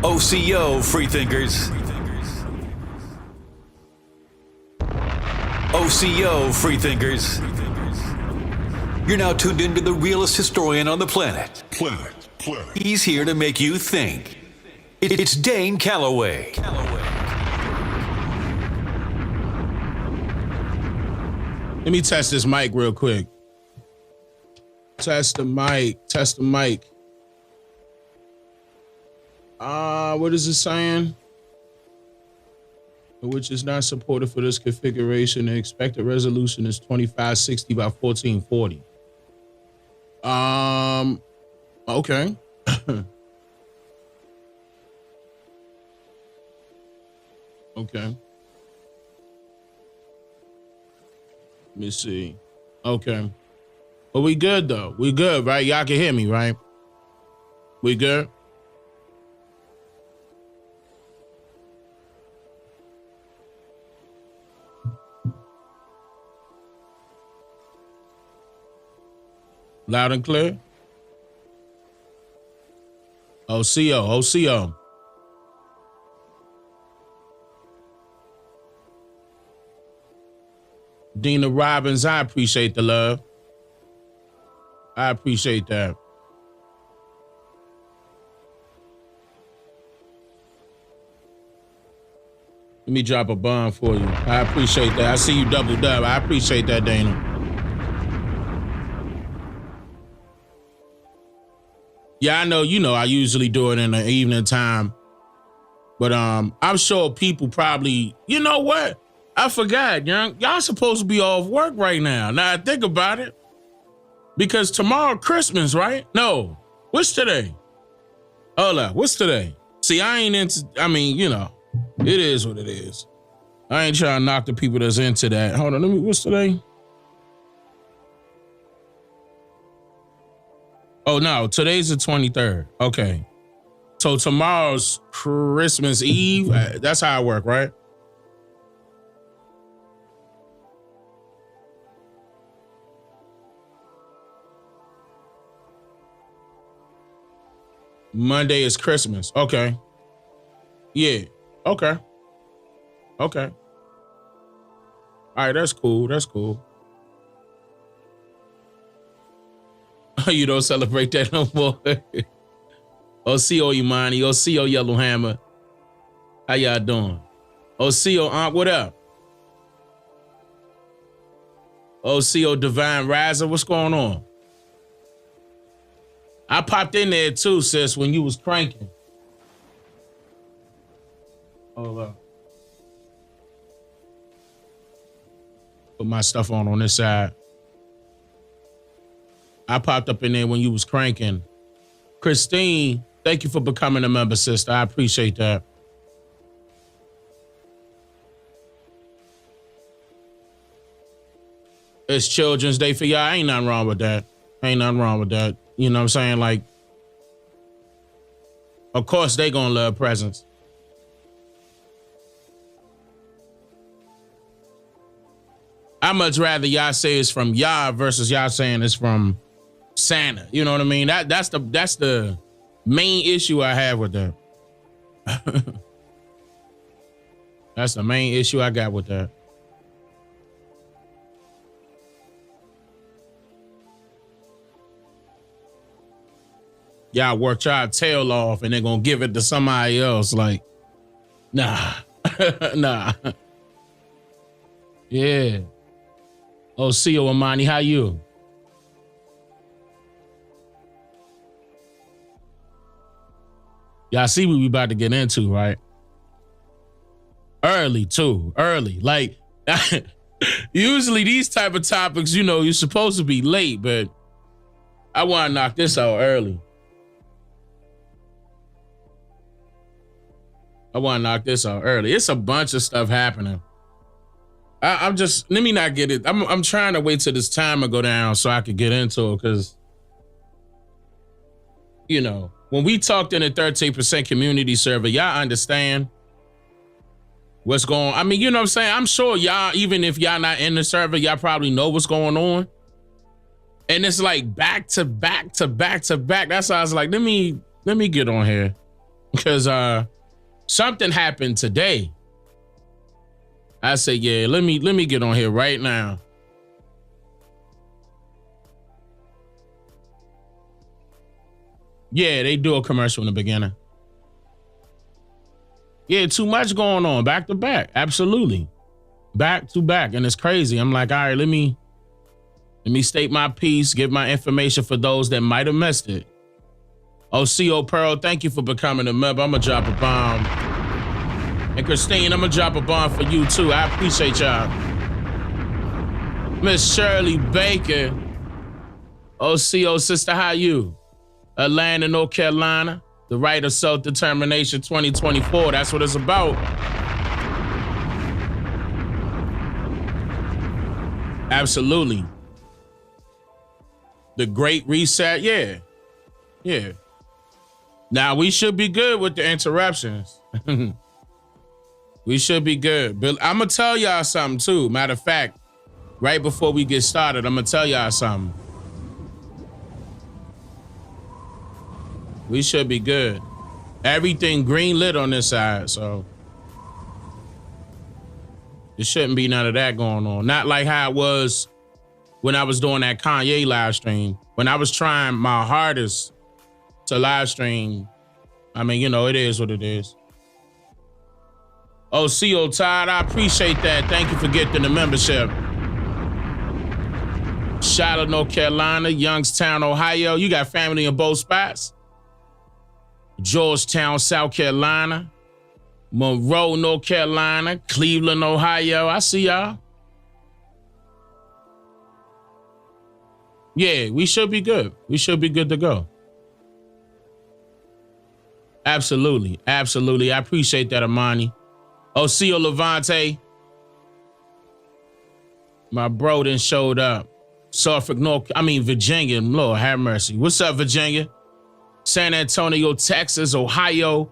OCO, freethinkers. OCO, freethinkers. You're now tuned into the realest historian on the planet. He's here to make you think. It's Dane Calloway. Let me test this mic real quick. Test the mic. What is it saying? Which is not supported for this configuration. The expected resolution is 2560 by 1440. Okay. Okay. Let me see. Okay. But we good though. We good, right? Y'all can hear me, right? We good? Loud and clear? OCO. Dina Robbins, I appreciate the love. I appreciate that. Let me drop a bomb for you. I appreciate that. I see you doubled up. I appreciate that, Dana. Yeah, I know, I usually do it in the evening time. But I'm sure people probably, you know what? I forgot, y'all supposed to be off work right now. Now I think about it. Because tomorrow Christmas, right? No. What's today? Hold up. What's today? See, I ain't into, it is what it is. I ain't trying to knock the people that's into that. Hold on, what's today? Oh, no, today's the 23rd. Okay. So tomorrow's Christmas Eve. That's how it work, right? Monday is Christmas. Okay. Yeah. Okay. All right, that's cool. You don't celebrate that no more. OCO Imani, OCO Yellow Hammer. How y'all doing? OCO Aunt, what up? OCO Divine Riser, what's going on? I popped in there too, sis, when you was cranking. Hold up. Put my stuff on this side. I popped up in there when you was cranking. Christine, thank you for becoming a member, sister. I appreciate that. It's Children's Day for y'all. Ain't nothing wrong with that. You know what I'm saying? Like, of course they gonna love presents. I'd much rather y'all say it's from y'all versus y'all saying it's from Santa. You know what I mean? That's the main issue I have with that. That's the main issue I got with that. Y'all work y'all tail off and they're gonna give it to somebody else. Like, nah. Nah. Yeah. Oh, C.O. Amani, how you? Y'all see what we about to get into, right? Early, too. Early. Like, usually these type of topics, you're supposed to be late, but I want to knock this out early. It's a bunch of stuff happening. let me not get it. I'm trying to wait till this timer go down so I could get into it, because, when we talked in the 13% community survey, y'all understand what's going on. I mean, you know what I'm saying? I'm sure y'all, even if y'all not in the survey, y'all probably know what's going on. And it's like back to back to back to back. That's why I was like, let me get on here. because something happened today. I say, yeah, let me get on here right now. Yeah, they do a commercial in the beginning. Yeah, too much going on, back to back. Absolutely. Back to back. And it's crazy. I'm like, all right, let me state my piece, give my information for those that might have missed it. OCO Pearl, thank you for becoming a member. I'm going to drop a bomb. And Christine, I'm going to drop a bomb for you too. I appreciate y'all. Miss Shirley Baker. OCO sister, how you? Atlanta, North Carolina. The right of self-determination 2024. That's what it's about. Absolutely. The Great Reset. Yeah. Yeah. Now, we should be good with the interruptions. We should be good. But I'm going to tell y'all something, too. Matter of fact, right before we get started, I'm going to tell y'all something. We should be good. Everything green lit on this side, so there shouldn't be none of that going on. Not like how it was when I was doing that Kanye live stream. When I was trying my hardest to live stream, I mean, you know, it is what it is. Oh, CO Todd, I appreciate that. Thank you for getting the membership. Charlotte, North Carolina, Youngstown, Ohio. You got family in both spots? Georgetown, South Carolina, Monroe, North Carolina, Cleveland, Ohio. I see y'all. Yeah, we should be good. We should be good to go. Absolutely. Absolutely. I appreciate that, Amani. Oseo Levante. My bro done showed up. Suffolk, Virginia. Lord have mercy. What's up, Virginia? San Antonio, Texas, Ohio,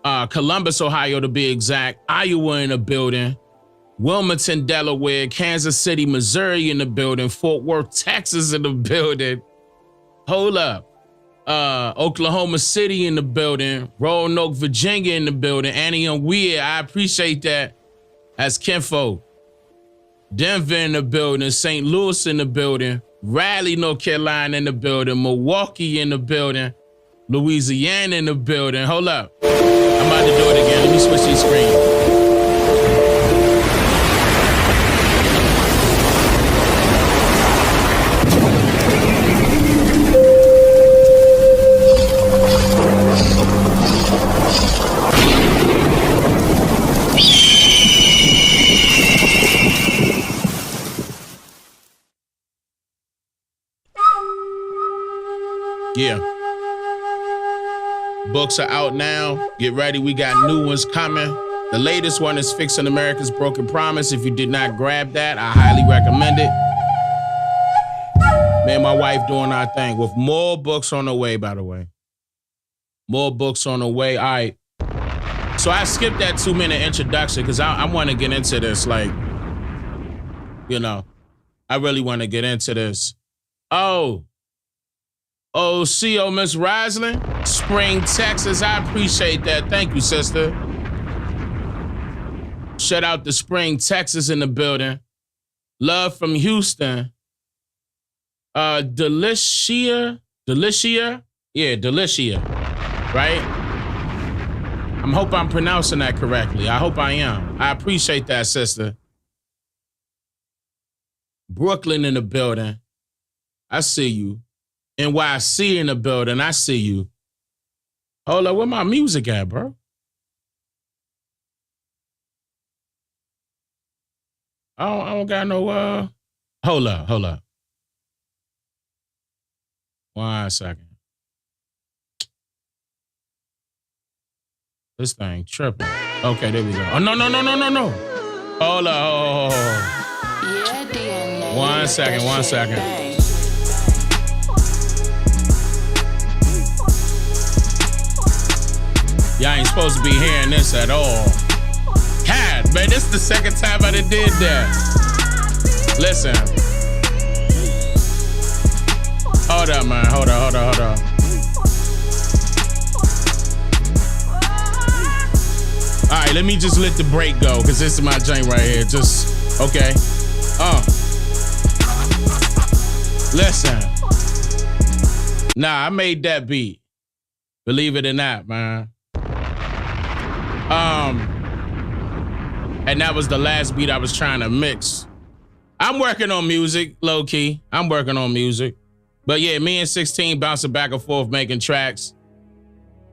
Columbus, Ohio to be exact, Iowa in the building, Wilmington, Delaware, Kansas City, Missouri in the building, Fort Worth, Texas in the building. Hold up. Oklahoma City in the building, Roanoke, Virginia in the building, Annie and Weir, I appreciate that. That's Kinfo. Denver in the building, St. Louis in the building, Raleigh, North Carolina in the building, Milwaukee in the building, Louisiana in the building. Hold up. I'm about to do it again. Let me switch these screens. Yeah. Books are out now. Get ready. We got new ones coming. The latest one is Fixing America's Broken Promise. If you did not grab that, I highly recommend it. Me and my wife doing our thing with more books on the way, by the way. More books on the way. All right. So I skipped that 2-minute introduction because I want to get into this. Like, you know, I really want to get into this. Oh, CO Miss Risling, Spring, Texas. I appreciate that. Thank you, sister. Shout out to Spring, Texas in the building. Love from Houston. Delicia? Yeah, Delicia, right? I hope I'm pronouncing that correctly. I hope I am. I appreciate that, sister. Brooklyn in the building. I see you. NYC in the building. I see you. Hold up, where my music at, bro? I don't got no, hold up. 1 second. This thing tripping. Okay, there we go. Oh, no. Hold up. Yeah, DNA. 1 second. Y'all ain't supposed to be hearing this at all. God, man, this is the second time I done did that. Listen. Hold up, man. Hold on. right, let me just let the break go, because this is my joint right here. Just, okay. Listen. Nah, I made that beat. Believe it or not, man. And that was the last beat I was trying to mix. I'm working on music, low key. I'm working on music. But yeah, me and 16 bouncing back and forth making tracks.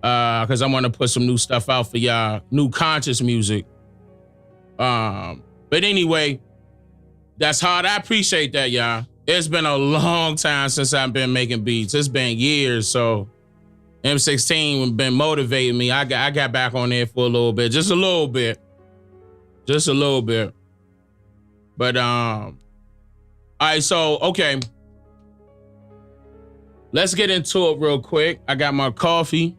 Cause I want to put some new stuff out for y'all, new conscious music. But anyway, that's hard. I appreciate that, y'all. It's been a long time since I've been making beats. It's been years, so M16 been motivating me. I got back on there for a little bit, just a little bit. But all right, so okay. Let's get into it real quick. I got my coffee.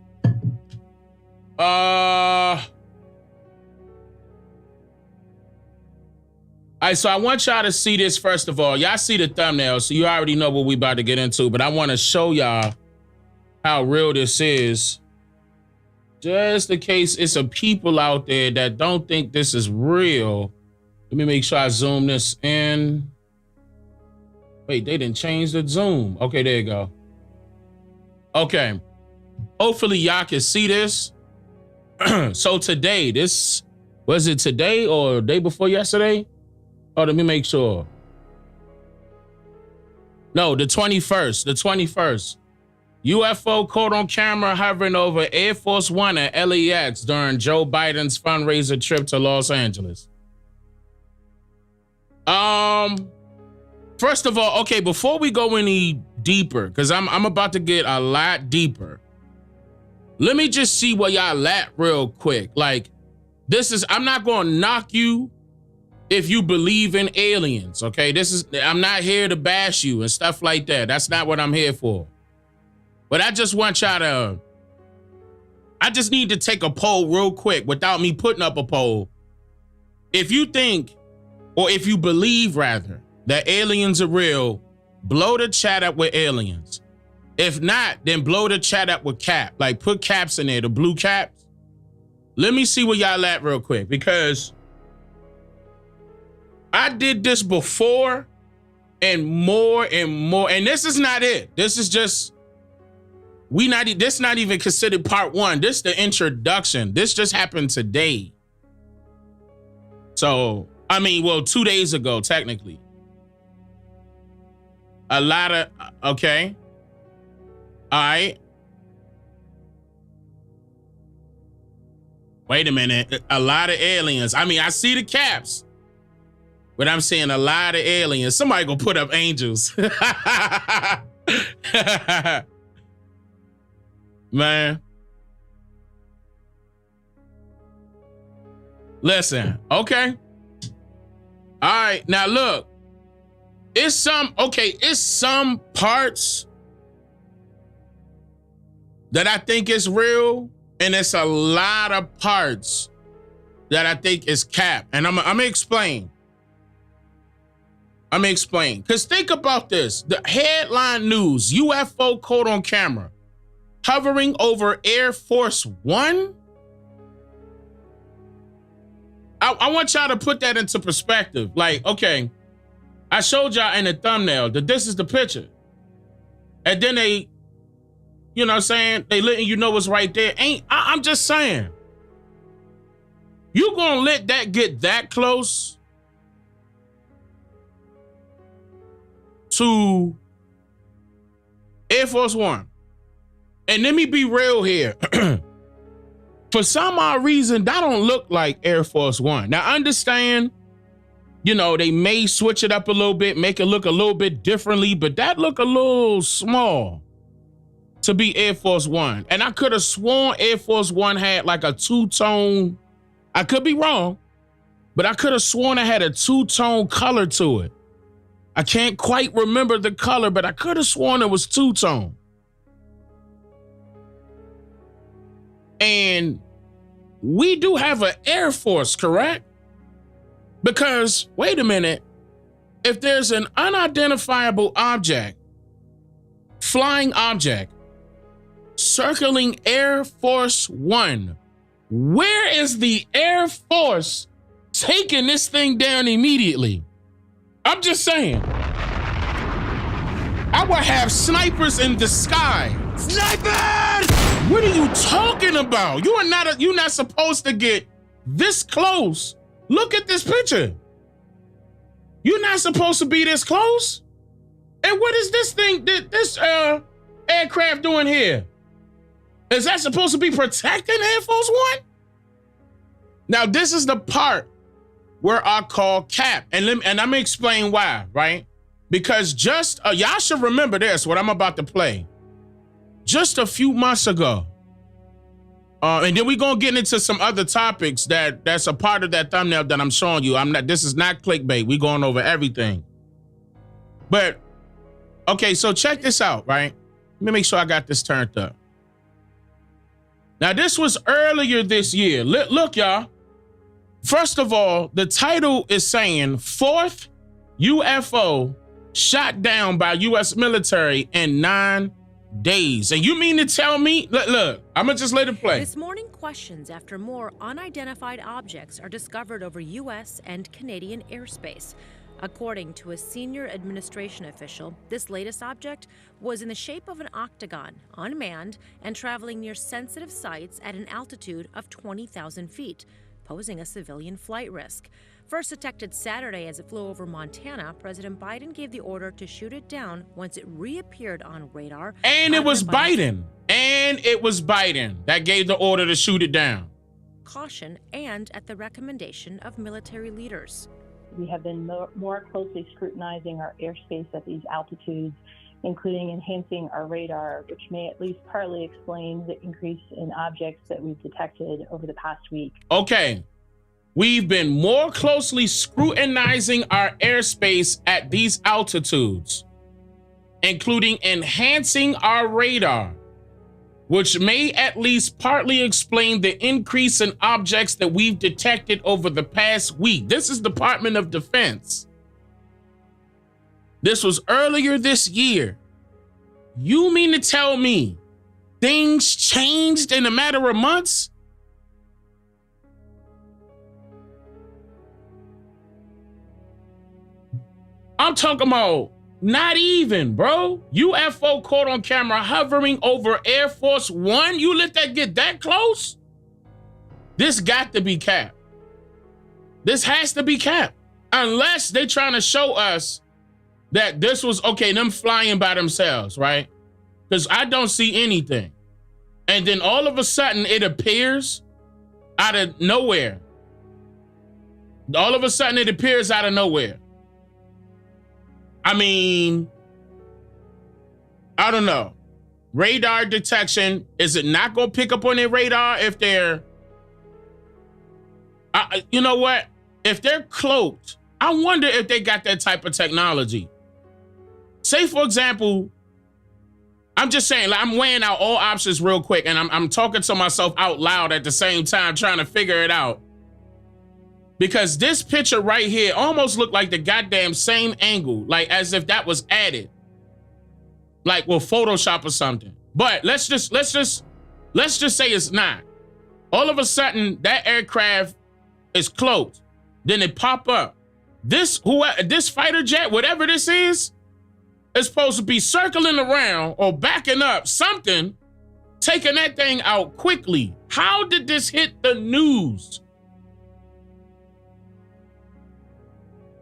All right, so I want y'all to see this first of all. Y'all see the thumbnail, so you already know what we about to get into, but I want to show y'all how real this is. Just in case it's some people out there that don't think this is real. Let me make sure I zoom this in. Wait, they didn't change the zoom. Okay, there you go. Okay. Hopefully y'all can see this. So today, was it today or day before yesterday? Oh, let me make sure. No, the 21st. UFO caught on camera hovering over Air Force One at LAX during Joe Biden's fundraiser trip to Los Angeles. First of all, okay, before we go any deeper, because I'm about to get a lot deeper, let me just see where y'all at real quick. Like, I'm not gonna knock you if you believe in aliens, okay? I'm not here to bash you and stuff like that. That's not what I'm here for. But I just want y'all I just need to take a poll real quick without me putting up a poll. If you think, or if you believe rather, that aliens are real, blow the chat up with aliens. If not, then blow the chat up with cap. Like, put caps in there, the blue caps. Let me see where y'all at real quick, because I did this before and more, and this is not it. This is just, this not even considered part one. This the introduction. This just happened today. So, 2 days ago, technically. A lot of, okay. All right. Wait a minute. A lot of aliens. I see the caps, but I'm seeing a lot of aliens. Somebody gonna put up angels. Man. Listen, okay. All right, now look. It's some parts that I think is real, and it's a lot of parts that I think is cap. And I'm gonna explain. Because think about this. The headline news, UFO caught on camera, hovering over Air Force One. I want y'all to put that into perspective. Like, okay, I showed y'all in the thumbnail that this is the picture. And then they, you know what I'm saying? They letting you know what's right there. I'm just saying. You gonna let that get that close to Air Force One? And let me be real here. For some odd reason, that don't look like Air Force One. Now, understand, they may switch it up a little bit, make it look a little bit differently, but that look a little small to be Air Force One. And I could have sworn Air Force One had like a two-tone, I could be wrong, but I could have sworn it had a two-tone color to it. I can't quite remember the color, but I could have sworn it was two-tone. And we do have an Air Force, correct? Because, wait a minute, if there's an unidentifiable object, flying object, circling Air Force One, Where is the Air Force taking this thing down immediately? I'm just saying. I would have snipers in the sky. Snipers! What are you talking about? You're not supposed to get this close. Look at this picture. You're not supposed to be this close. And what is this thing, this aircraft doing here? Is that supposed to be protecting Air Force One? Now, this is the part where I call cap. And I'm going to explain why, right? Because just, y'all should remember this, what I'm about to play. Just a few months ago, and then we're going to get into some other topics that's a part of that thumbnail that I'm showing you. This is not clickbait. We're going over everything. But, okay, so check this out, right? Let me make sure I got this turned up. Now, this was earlier this year. Look, y'all. First of all, the title is saying, 4th UFO shot down by U.S. military in 9 days. And you mean to tell me, look, I'm going to just let it play. This morning, questions after more unidentified objects are discovered over U.S. and Canadian airspace. According to a senior administration official, this latest object was in the shape of an octagon, unmanned, and traveling near sensitive sites at an altitude of 20,000 feet, posing a civilian flight risk. First detected Saturday as it flew over Montana, President Biden gave the order to shoot it down once it reappeared on radar. And it was Biden. And it was Biden that gave the order to shoot it down. Caution and at the recommendation of military leaders. We have been more closely scrutinizing our airspace at these altitudes, including enhancing our radar, which may at least partly explain the increase in objects that we've detected over the past week. Okay. We've been more closely scrutinizing our airspace at these altitudes, including enhancing our radar, which may at least partly explain the increase in objects that we've detected over the past week. This is Department of Defense. This was earlier this year. You mean to tell me things changed in a matter of months? I'm talking about not even, bro. UFO caught on camera hovering over Air Force One. You let that get that close? This got to be cap. This has to be cap. Unless they're trying to show us that this was, okay, them flying by themselves, right? Because I don't see anything. And then all of a sudden it appears out of nowhere. All of a sudden it appears out of nowhere. I mean, I don't know. Radar detection, is it not going to pick up on their radar if they're, you know what? If they're cloaked, I wonder if they got that type of technology. Say, for example, I'm just saying, like, I'm weighing out all options real quick, and I'm talking to myself out loud at the same time, trying to figure it out. Because this picture right here almost looked like the goddamn same angle, like as if that was added, like with Photoshop or something. But let's just say it's not. All of a sudden, that aircraft is cloaked. Then it pop up. This fighter jet, whatever this is supposed to be circling around or backing up something, taking that thing out quickly. How did this hit the news?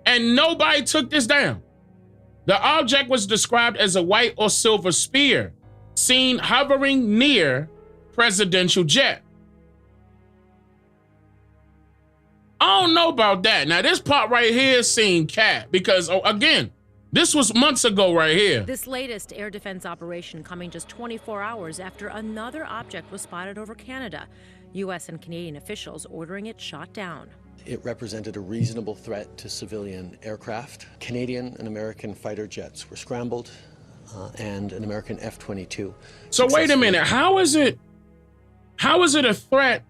And nobody took this down. The object was described as a white or silver spear, seen hovering near presidential jet. I don't know about that. Now, this part right here is seen cat because, again, this was months ago right here. This latest air defense operation coming just 24 hours after another object was spotted over Canada. U.S. and Canadian officials ordering it shot down. It represented a reasonable threat to civilian aircraft. Canadian and American fighter jets were scrambled, and an American F-22. So wait a minute, how is it a threat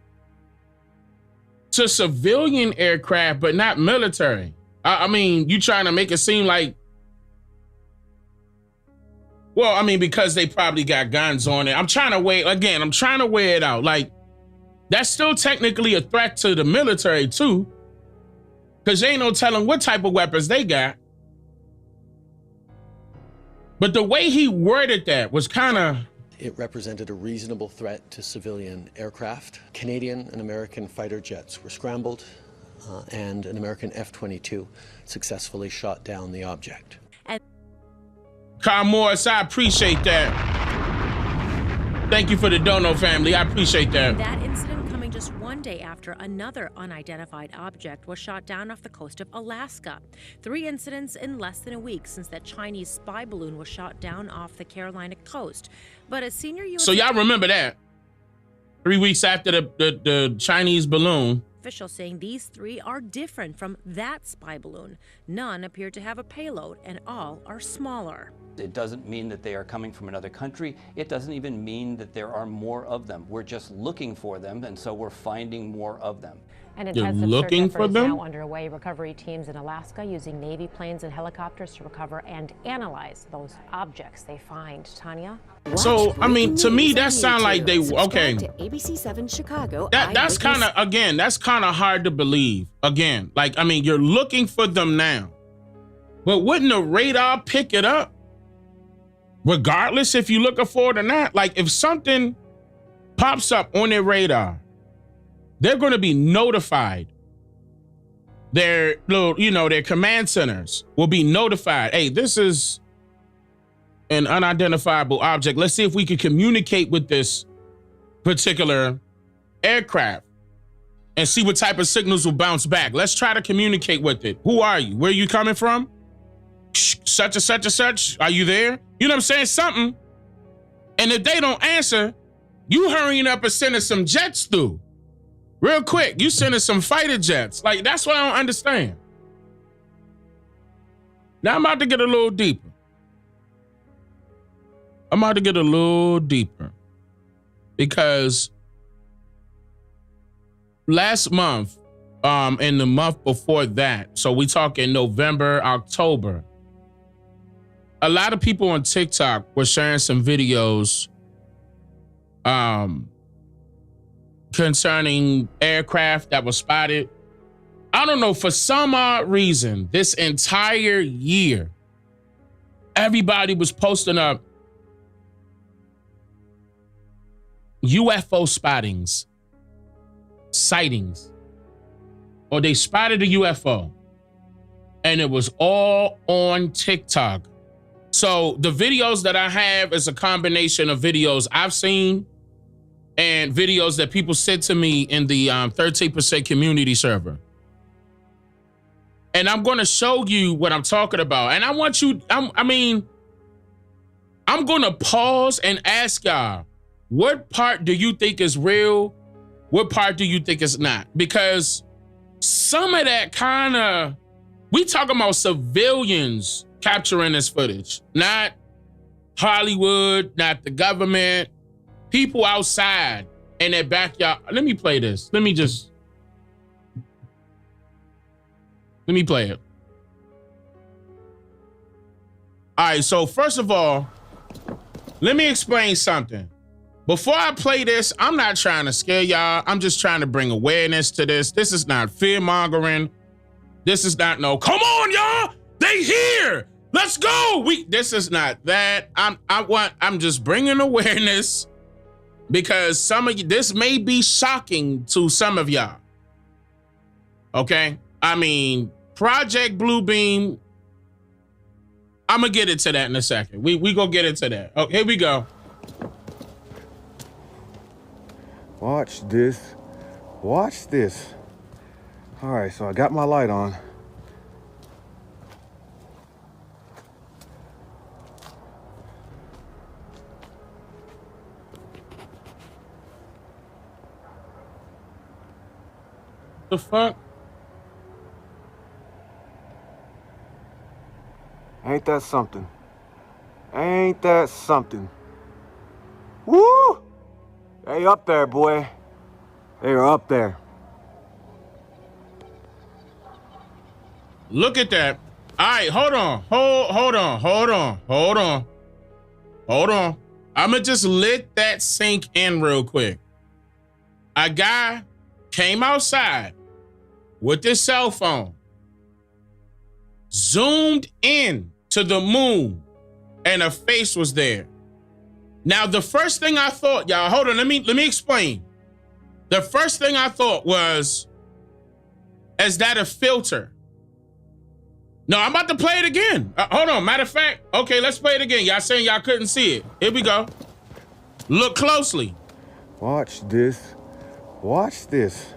to civilian aircraft but not military? I mean, you trying to make it seem like, well, I mean, because they probably got guns on it. I'm trying to weigh it out. Like, That's still technically a threat to the military too, because they ain't no telling what type of weapons they got. But the way he worded that was kind of... It represented a reasonable threat to civilian aircraft. Canadian and American fighter jets were scrambled, and an American F-22 successfully shot down the object. Carl Morris, I appreciate that. Thank you for the dono, family. I appreciate that. That incident coming just one day after another unidentified object was shot down off the coast of Alaska. 3 incidents in less than a week since that Chinese spy balloon was shot down off the Carolina coast. But a senior U.S. So y'all remember that? 3 weeks after the Chinese balloon. Officials saying these 3 are different from that spy balloon. None appear to have a payload, and all are smaller. It doesn't mean that they are coming from another country. It doesn't even mean that there are more of them. We're just looking for them, and so we're finding more of them. An You're intensive looking search for effort is them? now underway. Recovery teams in Alaska using Navy planes and helicopters to recover and analyze those objects they find. Tanya? So, I mean, to me, that sound like they... Okay. To ABC 7 Chicago. That's kind of, again, that's kind of hard to believe. Again, like, I mean, you're looking for them now. But wouldn't the radar pick it up? Regardless if you're looking for it or not. Like, if something pops up on their radar, they're going to be notified. Their little, their command centers will be notified. Hey, this is an unidentifiable object. Let's see if we can communicate with this particular aircraft and see what type of signals will bounce back. Let's try to communicate with it. Who are you? Where are you coming from? Such and such and such. Are you there? You know what I'm saying? Something. And if they don't answer, you hurrying up and sending some jets through. Real quick, you sending some fighter jets. Like, that's what I don't understand. Now I'm about to get a little deeper. Because last month, and the month before that, so we talking November, October, a lot of people on TikTok were sharing some videos concerning aircraft that was spotted. I don't know, for some odd reason, this entire year, everybody was posting up UFO sightings, or they spotted a UFO, and it was all on TikTok. So the videos that I have is a combination of videos I've seen and videos that people sent to me in the 13% community server. And I'm going to show you what I'm talking about. And I want you, I'm going to pause and ask y'all, what part do you think is real? What part do you think is not? Because some of that kind of, we talking about civilians capturing this footage, not Hollywood, not the government, people outside in their backyard. Let me play this. Let me play it. All right, so first of all, let me explain something. Before I play this, I'm not trying to scare y'all. I'm just trying to bring awareness to this. This is not fear-mongering. This is not no, come on, y'all, they here. Let's go. This is not that. I'm just bringing awareness because some of you, this may be shocking to some of y'all. Okay? I mean, Project Bluebeam, I'm gonna get into that in a second. We gonna get into that. Oh, here we go. Watch this. Watch this. All right, so I got my light on. The fuck? Ain't that something? Ain't that something? Woo! They up there, boy. They are up there. Look at that. All right, hold on. Hold on. I'ma just let that sink in real quick. a guy came outside with his cell phone, zoomed in to the moon, and a face was there. Now, the first thing I thought, y'all, hold on, let me explain. The first thing I thought was, is that a filter? No, I'm about to play it again. Hold on, matter of fact, okay, let's play it again. Y'all saying y'all couldn't see it. Here we go. Look closely. Watch this. Watch this.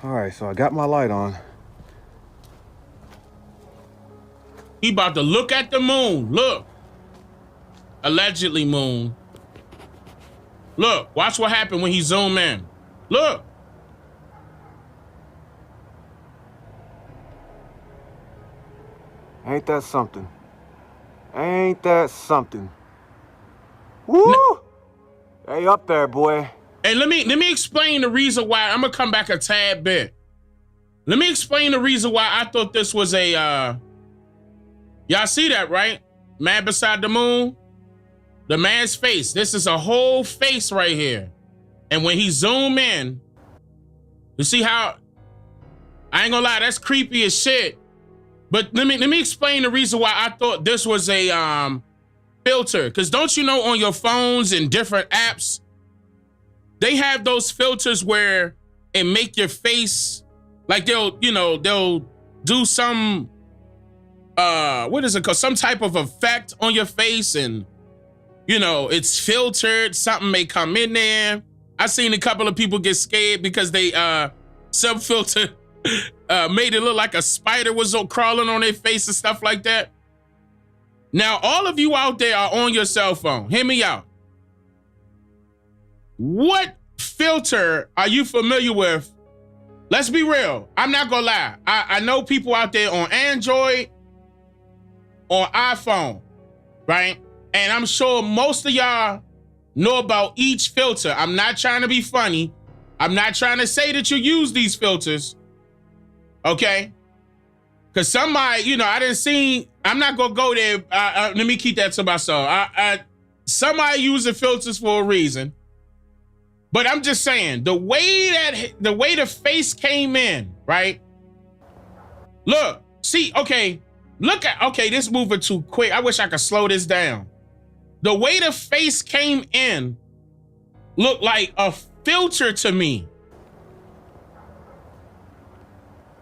All right, so I got my light on. He about to look at the moon. Look. Allegedly moon. Look, watch what happened when he zoomed in. Look. Ain't that something? Ain't that something? Woo! Hey, up there, boy. Hey, let me explain the reason why. I'm gonna come back a tad bit. Let me explain the reason why I thought this was a y'all see that, right? Man beside the moon. The man's face. This is a whole face right here. And when he zoom in, you see how, I ain't gonna lie, that's creepy as shit. But let me explain the reason why I thought this was a filter. Because don't you know on your phones and different apps, they have those filters where it make your face, like they'll do some, what is it called? Some type of effect on your face, and it's filtered. Something may come in there. I've seen a couple of people get scared because they some filter made it look like a spider was crawling on their face and stuff like that. Now, all of you out there are on your cell phone. Hear me out. What filter are you familiar with? Let's be real. I'm not gonna lie. I know people out there on Android or iPhone, right? And I'm sure most of y'all know about each filter. I'm not trying to be funny. I'm not trying to say that you use these filters, okay? Because somebody, I didn't see, I'm not going to go there. Let me keep that to myself. Somebody using filters for a reason. But I'm just saying, the way the face came in, right? Look, see, okay, this moving too quick. I wish I could slow this down. The way the face came in looked like a filter to me.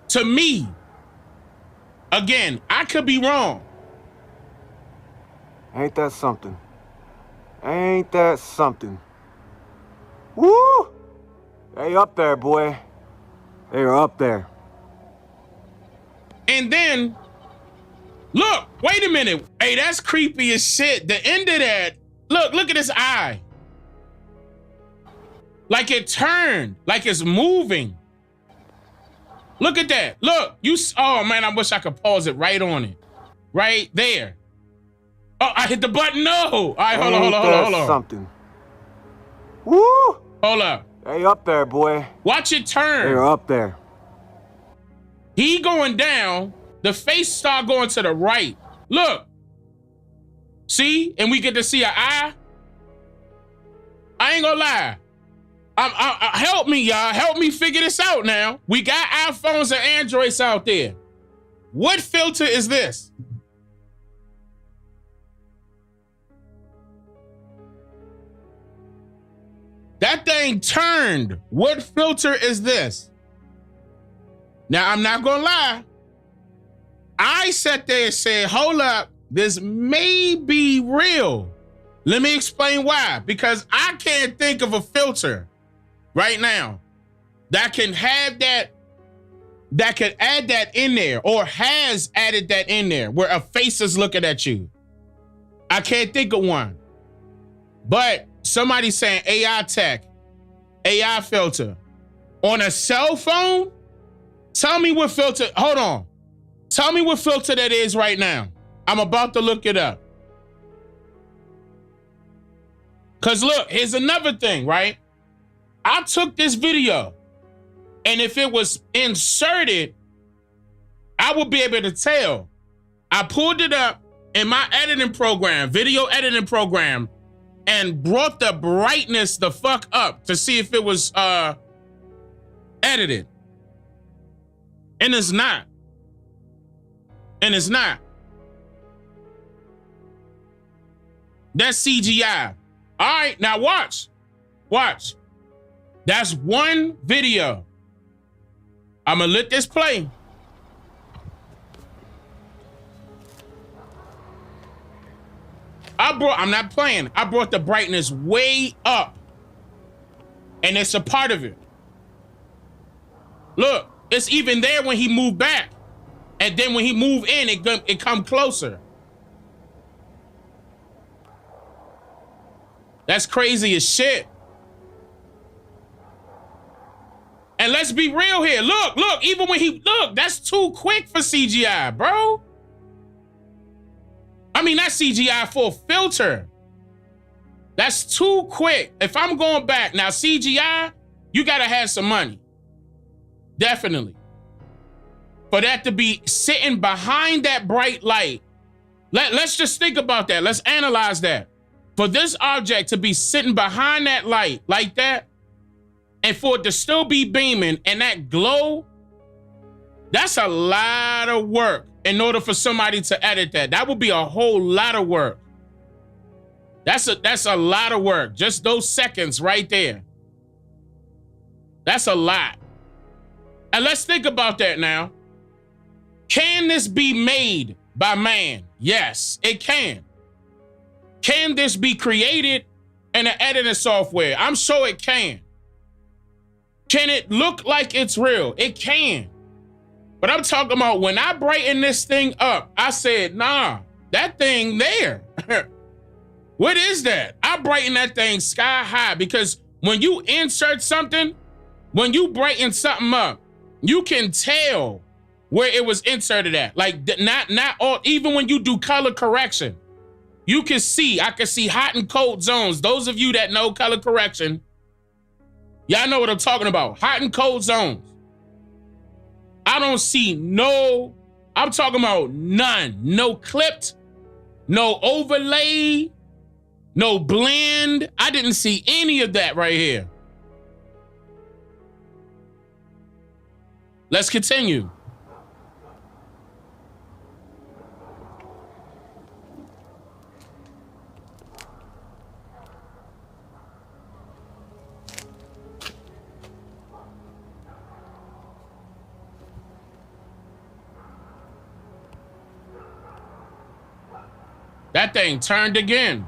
To me. Again, I could be wrong. Ain't that something? Ain't that something? Woo! Hey, up there, boy. Hey, up there. And then, look, wait a minute. Hey, that's creepy as shit. The end of that, look at his eye. Like it turned, like it's moving. Look at that. Look, oh man, I wish I could pause it right on it. Right there. Oh, I hit the button, no. All right, hold on. Something. Woo! Hold up. Hey, up there, boy. Watch it turn. Hey, up there. He going down, the face start going to the right. Look. See? And we get to see an eye. I ain't gonna lie. Help me, y'all. Help me figure this out now. We got iPhones and Androids out there. What filter is this? That thing turned. What filter is this? Now, I'm not gonna lie. I sat there and said, hold up, this may be real. Let me explain why. Because I can't think of a filter right now that can have that could add that in there or has added that in there where a face is looking at you. I can't think of one. But somebody's saying AI tech, AI filter on a cell phone. Tell me what filter, hold on. Tell me what filter that is right now. I'm about to look it up. Cause look, here's another thing, right? I took this video and if it was inserted, I would be able to tell. I pulled it up in my editing program, video editing program, and brought the brightness the fuck up to see if it was edited. And it's not. And it's not. That's CGI. All right, now watch. Watch. That's one video. I'm gonna let this play. I'm not playing. I brought the brightness way up. And it's a part of it. Look, it's even there when he moved back. And then when he moved in, it come closer. That's crazy as shit. And let's be real here. Look, even when look, that's too quick for CGI, bro. I mean, that's CGI for a filter. That's too quick. If I'm going back, now CGI, you gotta have some money. Definitely. For that to be sitting behind that bright light. Let's just think about that. Let's analyze that. For this object to be sitting behind that light like that, and for it to still be beaming and that glow, that's a lot of work in order for somebody to edit that. That would be a whole lot of work. That's a lot of work. Just those seconds right there. That's a lot. And let's think about that now. Can this be made by man? Yes, it can. Can this be created in an editing software? I'm sure it can. Can it look like it's real? It can. But I'm talking about when I brighten this thing up, I said, nah, that thing there. What is that? I brighten that thing sky high because when you insert something, when you brighten something up, you can tell where it was inserted at. Like not all, even when you do color correction, you can see, I can see hot and cold zones. Those of you that know color correction, y'all know what I'm talking about. Hot and cold zones. I don't see I'm talking about none. No clipped, no overlay, no blend. I didn't see any of that right here. Let's continue. That thing turned again.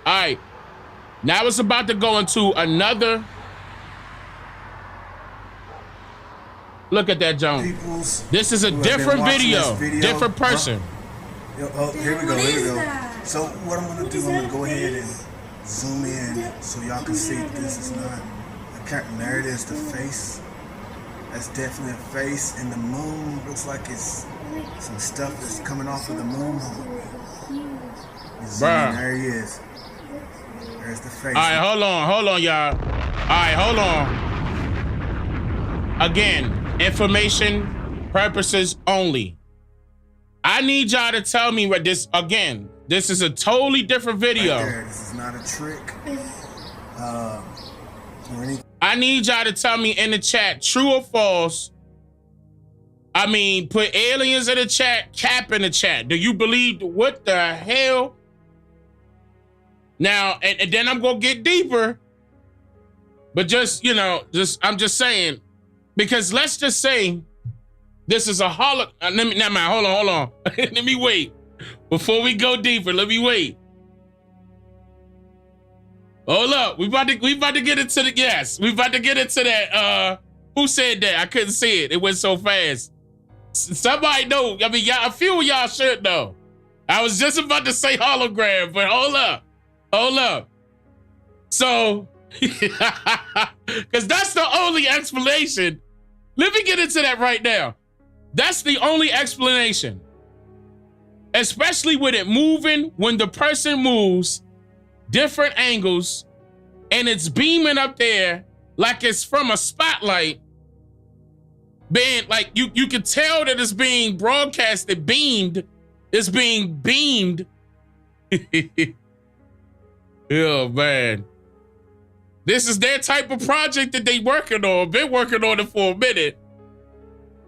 All right. Now it's about to go into another. Look at that, Jones. This is a different video. Different person. Oh, here we go. So what I'm gonna do, I'm gonna go ahead and zoom in so y'all can see this is not there it is, the face. That's definitely a face, and the moon looks like it's some stuff that's coming off of the moon. There he is. There's the face. All right, hold on, y'all. All right, hold on. Again, information purposes only. I need y'all to tell me what this, again, this is a totally different video. Right there. This is not a trick. Or anything. I need y'all to tell me in the chat, true or false. I mean, put aliens in the chat, cap in the chat. Do you believe, what the hell? Now, and then I'm gonna get deeper. But just, you know, I'm just saying, because let's just say this is a hold on. Let me wait. Before we go deeper, let me wait. Hold up, we about to get into the, yes, we about to get into that. Who said that? I couldn't see it. It went so fast. Somebody know. I mean, y'all, a few of y'all should know. I was just about to say hologram, but hold up. So, because that's the only explanation. Let me get into that right now. That's the only explanation. Especially with it moving, when the person moves, different angles, and it's beaming up there like it's from a spotlight. Being like you can tell that it's being broadcasted, beamed. It's being beamed Oh, man. This is their type of project that they working on. Been working on it for a minute.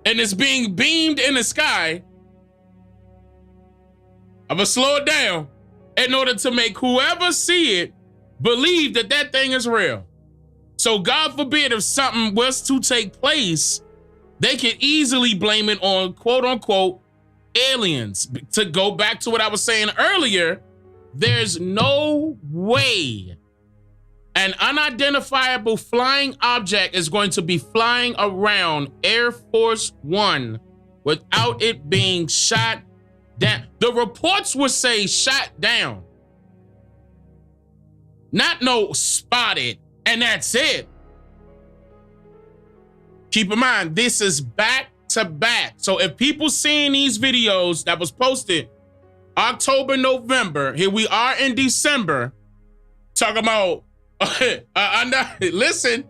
And it's being beamed in the sky. I'm going to slow it down in order to make whoever see it believe that that thing is real. So God forbid if something was to take place, they could easily blame it on quote unquote aliens. To go back to what I was saying earlier, there's no way an unidentifiable flying object is going to be flying around Air Force One without it being shot down. The reports would say shot down. Not no spotted, and that's it. Keep in mind, this is back to back. So if people seeing these videos that was posted October, November, here we are in December, talking about, listen,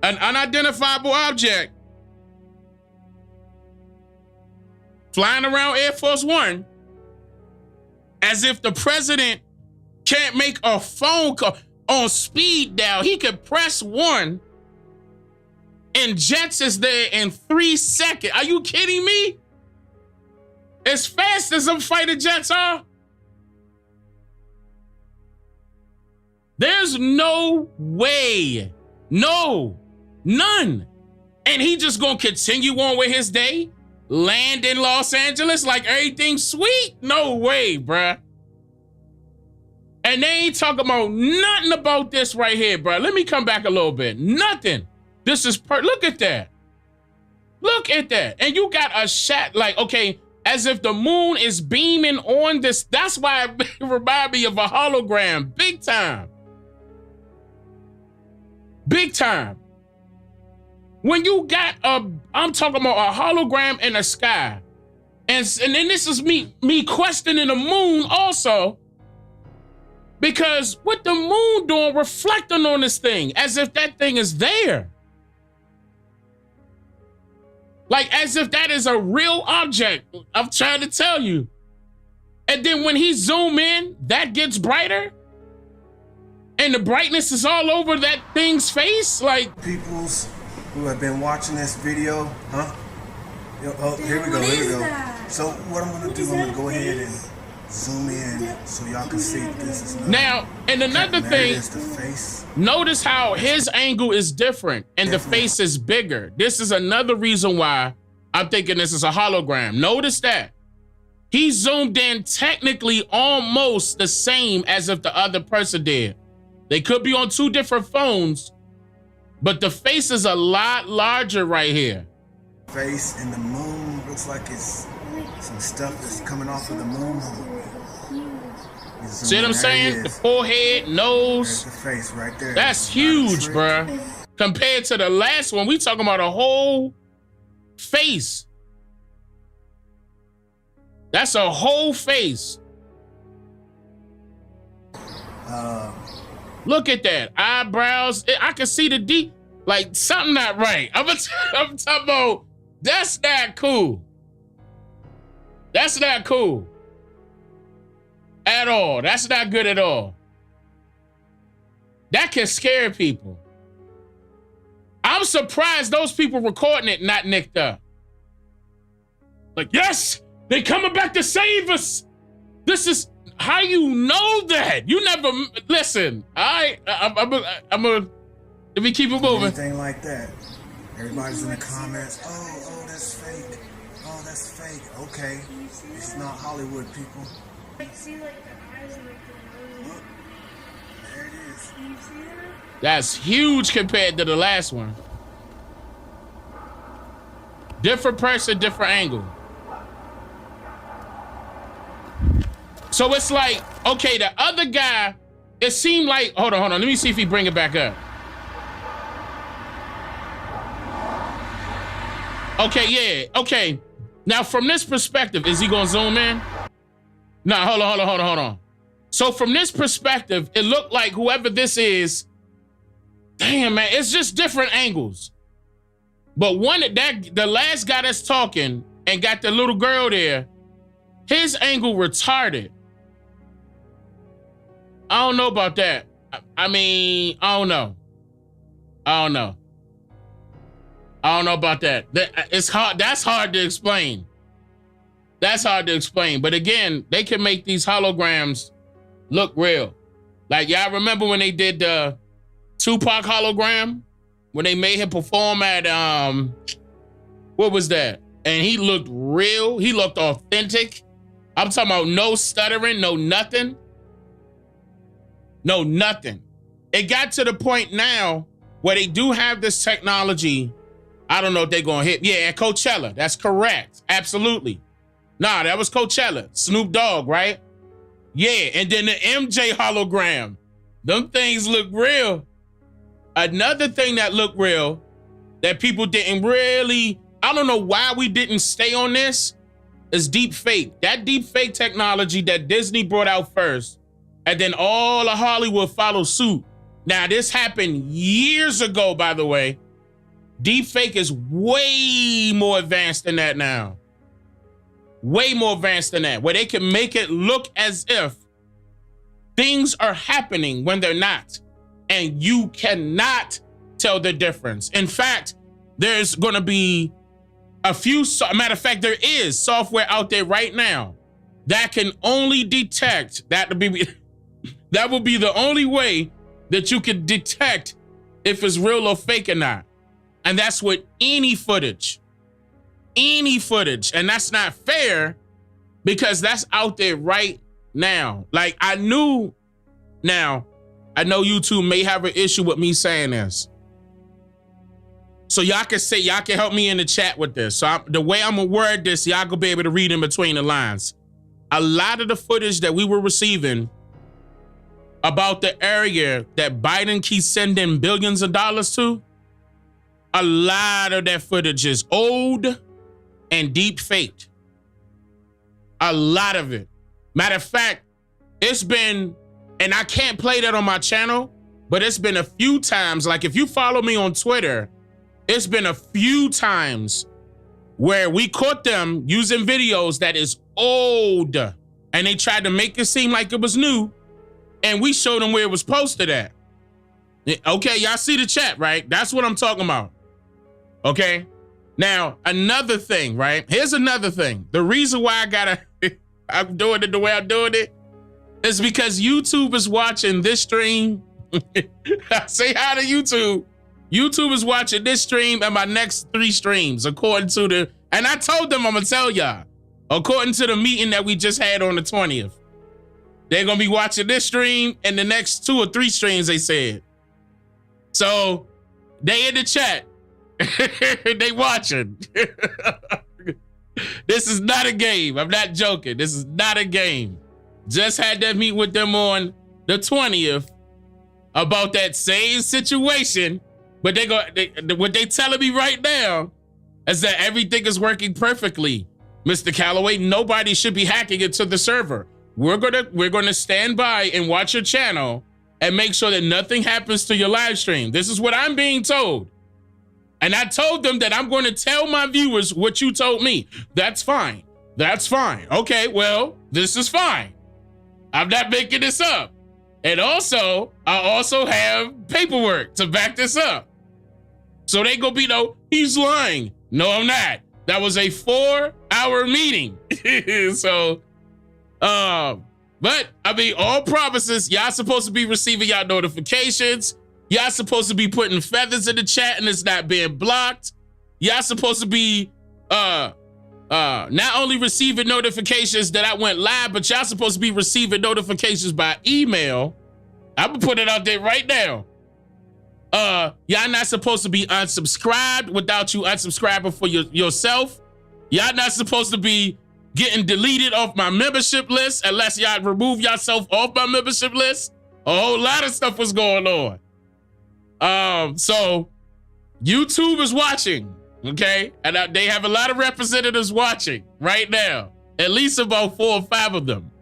an unidentifiable object flying around Air Force One as if the president can't make a phone call on speed dial. He could press 1 and jets is there in 3 seconds. Are you kidding me? As fast as them fighter jets are? There's no way. No, none. And he just gonna continue on with his day? Land in Los Angeles like everything's sweet? No way, bruh. And they ain't talking about nothing about this right here, bruh. Let me come back a little bit. Nothing. This is look at that. Look at that. And you got a shot like, okay, as if the moon is beaming on this. That's why it reminds me of a hologram. Big time. Big time. When you got I'm talking about a hologram in the sky. And then this is me questioning the moon also. Because what the moon doing reflecting on this thing as if that thing is there. Like as if that is a real object. I'm trying to tell you. And then when he zoom in, that gets brighter. And the brightness is all over that thing's face. Like peoples who have been watching this video, huh? Oh, here we go, here we go. So what I'm gonna do, I'm gonna go ahead and zoom in so y'all can see this is not. Now, and another thing, notice how his angle is different and the face is bigger. This is another reason why I'm thinking this is a hologram. Notice that. He zoomed in technically almost the same as if the other person did. They could be on 2 different phones, but the face is a lot larger right here. Face and the moon looks like it's some stuff that's coming off of the moon. See what I'm saying? The forehead, nose. There's the face right there. That's huge, bruh. Compared to the last one, we talking about a whole face. That's a whole face. Look at that. Eyebrows. I can see the deep, like something not right. I'm talking about, that's not cool. That's not cool. At all. That's not good at all. That can scare people. I'm surprised those people recording it not nicked up. Like, yes, they coming back to save us. This is how you know that. You never listen. I'm a let me keep it moving. Anything like that. Everybody's in the comments. Oh, that's fake. Oh, that's fake. Okay, it's not Hollywood, people. See like the eyes and like the nose. Look, there it is. Can you see that? That's huge compared to the last one. Different person, different angle. So it's like, okay, the other guy, it seemed like, hold on. Let me see if he bring it back up. Okay, yeah, okay. Now from this perspective, is he gonna zoom in? Nah, hold on. So from this perspective, it looked like whoever this is, damn man, it's just different angles. But the last guy that's talking and got the little girl there, his angle retarded. I don't know about that. I mean, I don't know. I don't know. I don't know about that. It's hard. That's hard to explain. That's hard to explain. But again, they can make these holograms look real. Like, y'all remember when they did the Tupac hologram? When they made him perform at, what was that? And he looked real. He looked authentic. I'm talking about no stuttering, no nothing. No nothing. It got to the point now where they do have this technology. I don't know if they're going to hit. Yeah, at Coachella. That's correct. Absolutely. Nah, that was Coachella. Snoop Dogg, right? Yeah, and then the MJ hologram. Them things look real. Another thing that looked real that people didn't really, I don't know why we didn't stay on this, is deep fake. That deep fake technology that Disney brought out first, and then all of Hollywood followed suit. Now, this happened years ago, by the way. Deep fake is way more advanced than that now. Way more advanced than that, where they can make it look as if things are happening when they're not. And you cannot tell the difference. In fact, there's going to be a few, matter of fact, there is software out there right now that can only detect, that will be the only way that you can detect if it's real or fake or not. And that's with any footage. Any footage. And that's not fair because that's out there right now. Like, I know YouTube may have an issue with me saying this. So y'all can help me in the chat with this. So the way I'm gonna word this, y'all gonna be able to read in between the lines. A lot of the footage that we were receiving about the area that Biden keeps sending billions of dollars to, a lot of that footage is old and deep faked. A lot of it. Matter of fact, it's been, and I can't play that on my channel, but it's been a few times, like if you follow me on Twitter, it's been a few times where we caught them using videos that is old and they tried to make it seem like it was new and we showed them where it was posted at. Okay, y'all see the chat, right? That's what I'm talking about. Okay. Now, another thing, right? Here's another thing. The reason why I'm doing it the way I'm doing it is because YouTube is watching this stream. Say hi to YouTube. YouTube is watching this stream and my next 3 streams, according to and I told them I'm gonna tell y'all, according to the meeting that we just had on the 20th. They're gonna be watching this stream and the next 2 or 3 streams, they said. So they in the chat. They watching. This is not a game. I'm not joking. This is not a game. Just had that meet with them on the 20th about that same situation. But what they telling me right now is that everything is working perfectly. Mr. Calloway, nobody should be hacking into the server. We're gonna stand by and watch your channel and make sure that nothing happens to your live stream. This is what I'm being told. And I told them that I'm going to tell my viewers what you told me. That's fine. That's fine. Okay, well, this is fine. I'm not making this up. And also, I also have paperwork to back this up. So they gonna be, no, he's lying. No, I'm not. That was a 4-hour meeting. So, but I mean, all promises, y'all supposed to be receiving y'all notifications. Y'all supposed to be putting feathers in the chat and it's not being blocked. Y'all supposed to be not only receiving notifications that I went live, but y'all supposed to be receiving notifications by email. I'm gonna put it out there right now. Y'all not supposed to be unsubscribed without you unsubscribing for yourself. Y'all not supposed to be getting deleted off my membership list unless y'all remove yourself off my membership list. A whole lot of stuff was going on. So YouTube is watching, okay? And they have a lot of representatives watching right now, at least about 4 or 5 of them.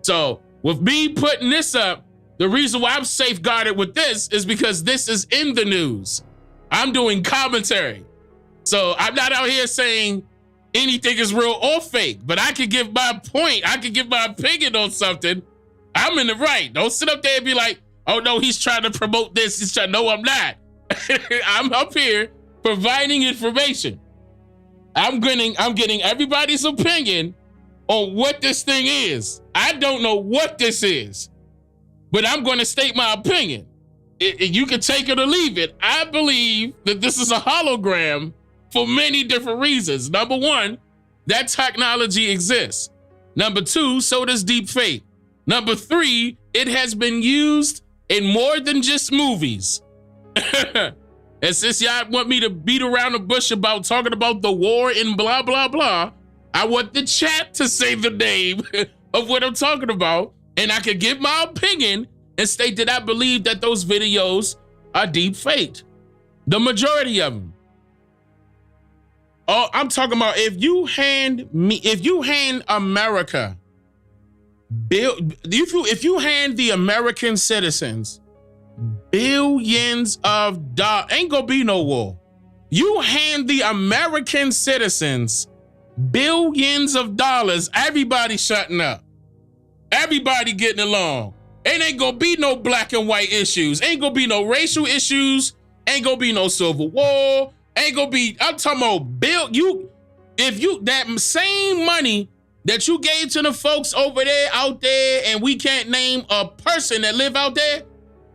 So with me putting this up, the reason why I'm safeguarded with this is because this is in the news. I'm doing commentary. So I'm not out here saying anything is real or fake, but I can give my point. I can give my opinion on something. I'm in the right. Don't sit up there and be like, oh no, he's trying to promote this. He's trying. No, I'm not. I'm up here providing information. I'm getting everybody's opinion on what this thing is. I don't know what this is, but I'm going to state my opinion. You can take it or leave it. I believe that this is a hologram for many different reasons. Number one, that technology exists. Number two, so does deep fake. Number three, it has been used in more than just movies. And since y'all want me to beat around the bush about talking about the war and blah, blah, blah, I want the chat to say the name of what I'm talking about. And I can give my opinion and state that I believe that those videos are deep faked. The majority of them. Oh, I'm talking about if you hand America, if you hand the American citizens billions of dollars, ain't gonna be no war. You hand the American citizens billions of dollars, everybody shutting up. Everybody getting along. It ain't gonna be no black and white issues. Ain't gonna be no racial issues. Ain't gonna be no civil war. Ain't gonna be, I'm talking about that same money that you gave to the folks over there, out there, and we can't name a person that live out there,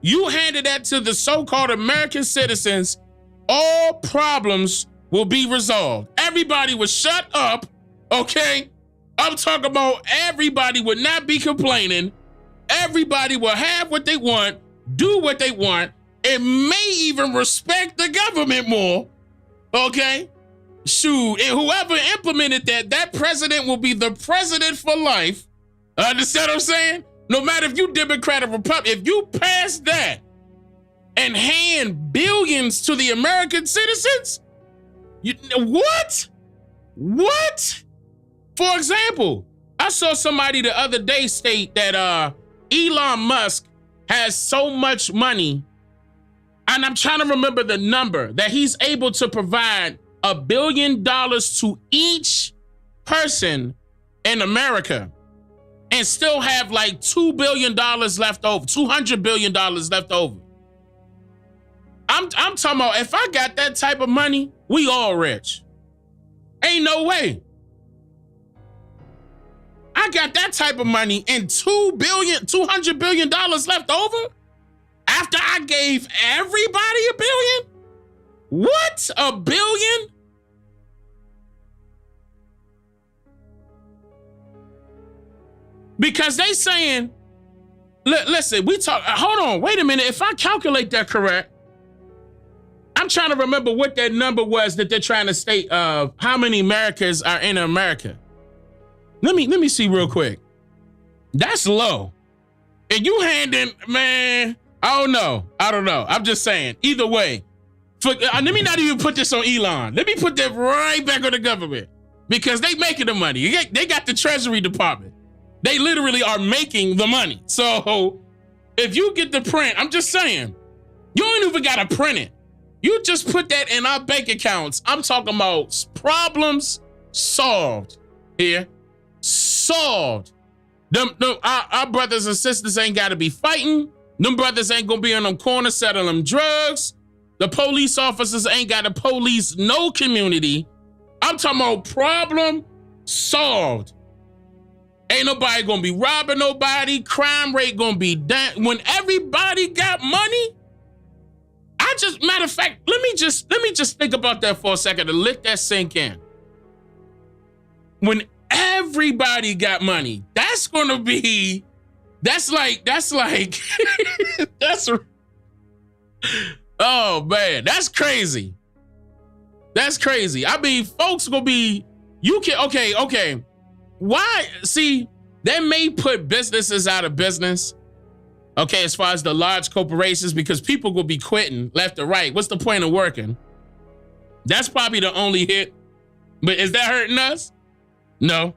you handed that to the so-called American citizens, all problems will be resolved. Everybody would shut up, okay? I'm talking about everybody would not be complaining. Everybody will have what they want, do what they want, and may even respect the government more, okay? Shoot, and whoever implemented that president will be the president for life. Understand what I'm saying? No matter if you Democrat or Republican, if you pass that and hand billions to the American citizens, what? What? For example, I saw somebody the other day state that Elon Musk has so much money, and I'm trying to remember the number, that he's able to provide $1 billion to each person in America and still have like $2 billion left over, $200 billion left over. I'm talking about if I got that type of money, we all rich. Ain't no way. I got that type of money and $200 billion left over after I gave everybody $1 billion? What? $1 billion? Because they saying, listen, hold on, wait a minute. If I calculate that correct, I'm trying to remember what that number was that they're trying to state of how many Americans are in America. Let me see real quick. That's low. And you handing, man, I don't know. I'm just saying. Either way, let me not even put this on Elon. Let me put that right back on the government because they making the money. They got the Treasury Department. They literally are making the money. So if you get the print, I'm just saying, you ain't even got to print it. You just put that in our bank accounts. I'm talking about problems solved here. Solved. Our brothers and sisters ain't got to be fighting. Them brothers ain't going to be on them corners selling them drugs. The police officers ain't got to police no community. I'm talking about problem solved. Ain't nobody gonna be robbing nobody. Crime rate gonna be down. When everybody got money, matter of fact, let me just think about that for a second to let that sink in. When everybody got money, that's oh man, that's crazy. That's crazy. I mean, folks gonna be, okay. Why? See, they may put businesses out of business, okay, as far as the large corporations, because people will be quitting left or right. What's the point of working? That's probably the only hit. But is that hurting us? No.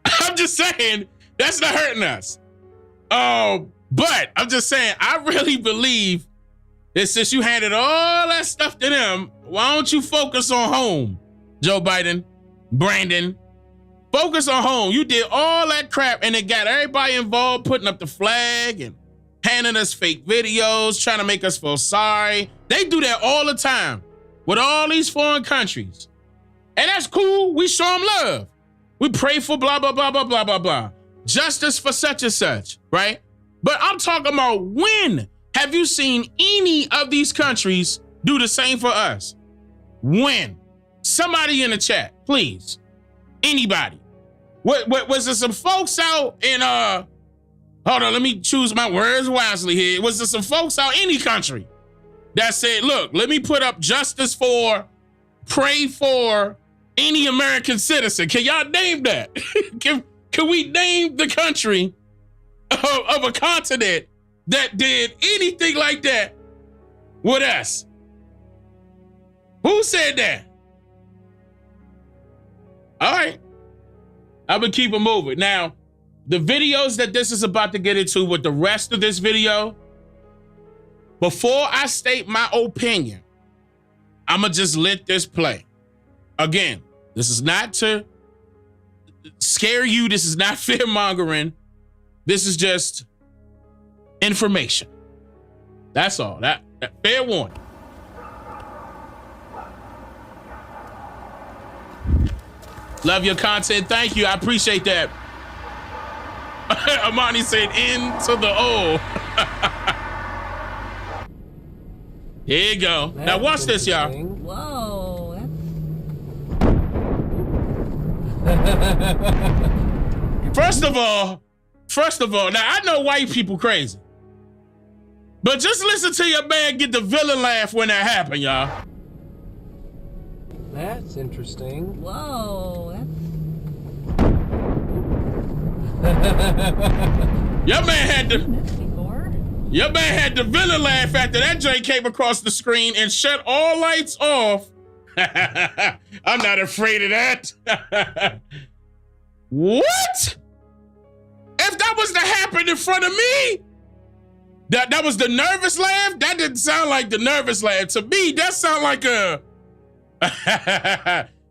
I'm just saying, that's not hurting us. But I'm just saying, I really believe that since you handed all that stuff to them, why don't you focus on home, Joe Biden, Brandon, Focus on home. You did all that crap and it got everybody involved putting up the flag and handing us fake videos, trying to make us feel sorry. They do that all the time with all these foreign countries. And that's cool. We show them love. We pray for blah, blah, blah, blah, blah, blah, blah. Justice for such and such, right? But I'm talking about, when have you seen any of these countries do the same for us? When? Somebody in the chat, please. Anybody. What was there some folks out in hold on, let me choose my words wisely here. Was there some folks out any country that said, look, let me put up justice for, pray for any American citizen? Can y'all name that? Can we name the country of a continent that did anything like that with us? Who said that? All right. I'm gonna keep it moving. Now, the videos that this is about to get into with the rest of this video, before I state my opinion, I'm gonna just let this play. Again, this is not to scare you. This is not fear mongering. This is just information. That's all. That fair warning. Love your content. Thank you. I appreciate that. Amani said, into the O. Here you go. Now watch this, y'all. Whoa. First of all, now I know white people crazy, but just listen to your man get the villain laugh when that happened, y'all. That's interesting. Whoa. Your man had the villain laugh after that joint came across the screen and shut all lights off. I'm not afraid of that. What? If that was to happen in front of me, that was the nervous laugh? That didn't sound like the nervous laugh. To me, that sounded like a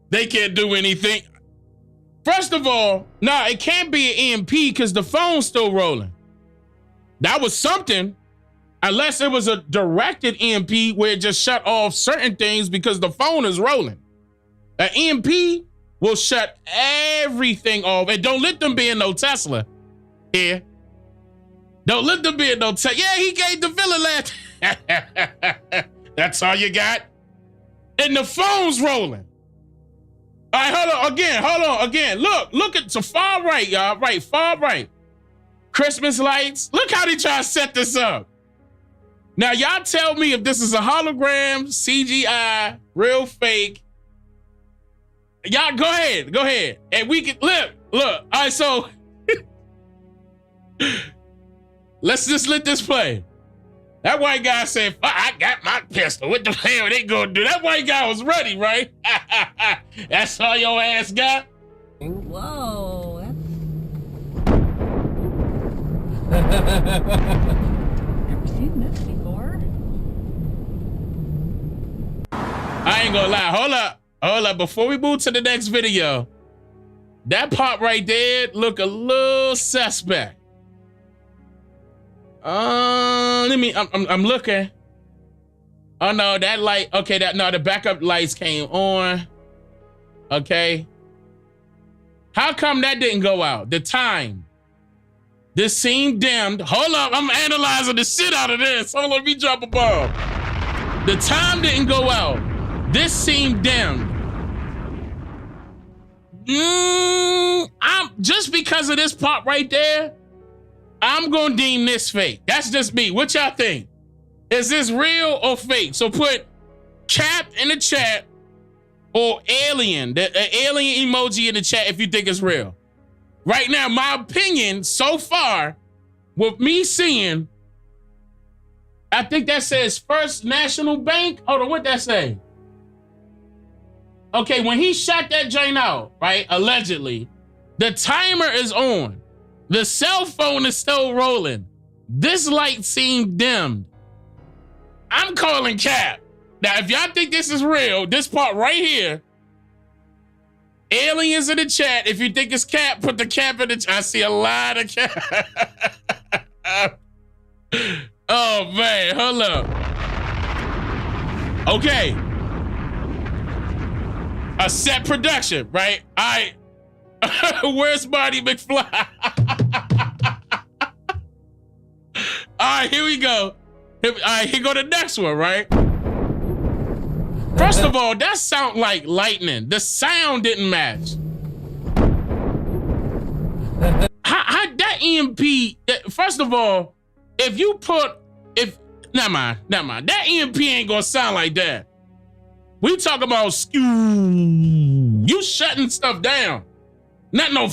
they can't do anything. First of all, nah, it can't be an EMP because the phone's still rolling. That was something, unless it was a directed EMP where it just shut off certain things because the phone is rolling. An EMP will shut everything off. And don't let them be in no Tesla here. Don't let them be in no Tesla. Yeah, he gave the villain laugh. That's all you got? And the phone's rolling. All right, hold on again. Look at the far right, y'all. Right, far right. Christmas lights. Look how they try to set this up. Now, y'all tell me if this is a hologram, CGI, real fake. Y'all go ahead. And we can, look. All right, so let's just let this play. That white guy said, I got my pistol. What the hell they gonna do? That white guy was ready, right? That's all your ass got? Whoa. Never seen this before. I ain't gonna lie. Hold up. Before we move to the next video, that part right there look a little suspect. I'm looking. Oh no, that light. Okay, the backup lights came on. Okay. How come that didn't go out? The time. This seemed dimmed. Hold up, I'm analyzing the shit out of this. Hold on, let me drop a bomb. The time didn't go out. This seemed dimmed. I'm just because of this part right there, I'm gonna deem this fake. That's just me. What y'all think? Is this real or fake? So put cap in the chat or alien, the alien emoji in the chat if you think it's real. Right now, my opinion so far, with me seeing, I think that says First National Bank. Hold on, what that say? Okay, when he shot that joint out, right, allegedly, the timer is on. The cell phone is still rolling. This light seemed dimmed. I'm calling cap. Now, if y'all think this is real, this part right here, Aliens in the chat. If you think it's cap, put the cap in the chat. I see a lot of cap. Oh, man. Hold up. Okay. A set production, right? Where's Marty McFly? All right, here we go. All right, here go the next one, right? First of all, that sound like lightning. The sound didn't match. How that EMP, first of all, never mind. That EMP ain't gonna sound like that. We talk about you shutting stuff down. Not no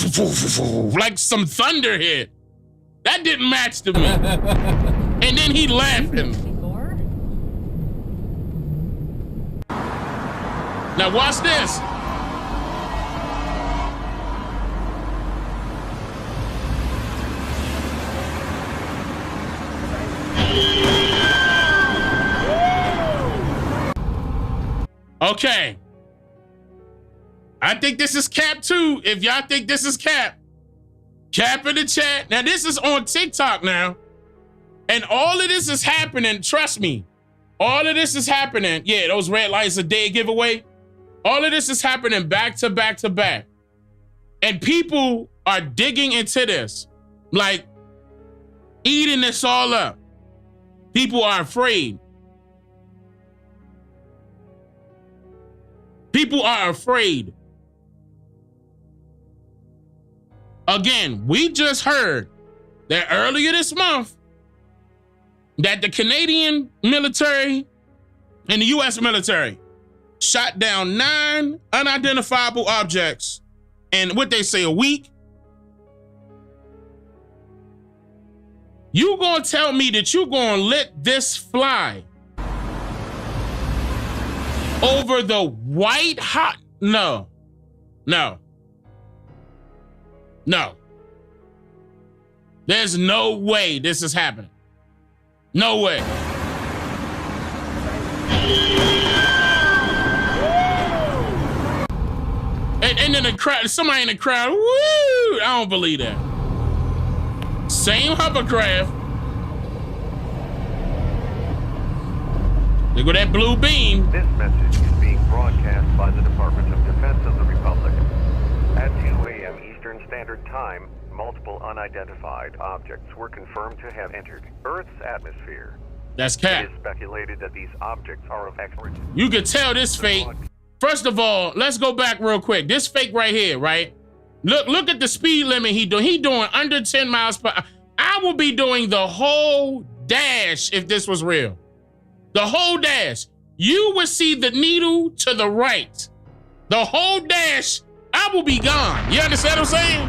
like some thunder hit. That didn't match to me. And then he laughing. Now watch this. Okay. I think this is cap too. If y'all think this is cap in the chat. Now this is on TikTok now. And all of this is happening, trust me. All of this is happening. Yeah, those red lights a day giveaway. All of this is happening back to back to back. And people are digging into this, like eating this all up. People are afraid. People are afraid. Again, we just heard that earlier this month that the Canadian military and the US military shot down 9 unidentifiable objects in what they say a week. You gonna tell me that you gonna let this fly over the white hot? No. There's no way this is happening. No way. And then the crowd, somebody in the crowd, woo! I don't believe that. Same hovercraft. Look at that blue beam. This message is being broadcast by the Department of Defense of the Republic. At 2 a.m. Eastern Standard Time, multiple unidentified objects were confirmed to have entered Earth's atmosphere. That's cap. It is speculated that these objects are of origin. You can tell this fake. First of all, let's go back real quick. This fake right here, right? Look at the speed limit he doing. He doing under 10 miles per hour. I will be doing the whole dash if this was real. The whole dash. You would see the needle to the right. The whole dash, I will be gone. You understand what I'm saying?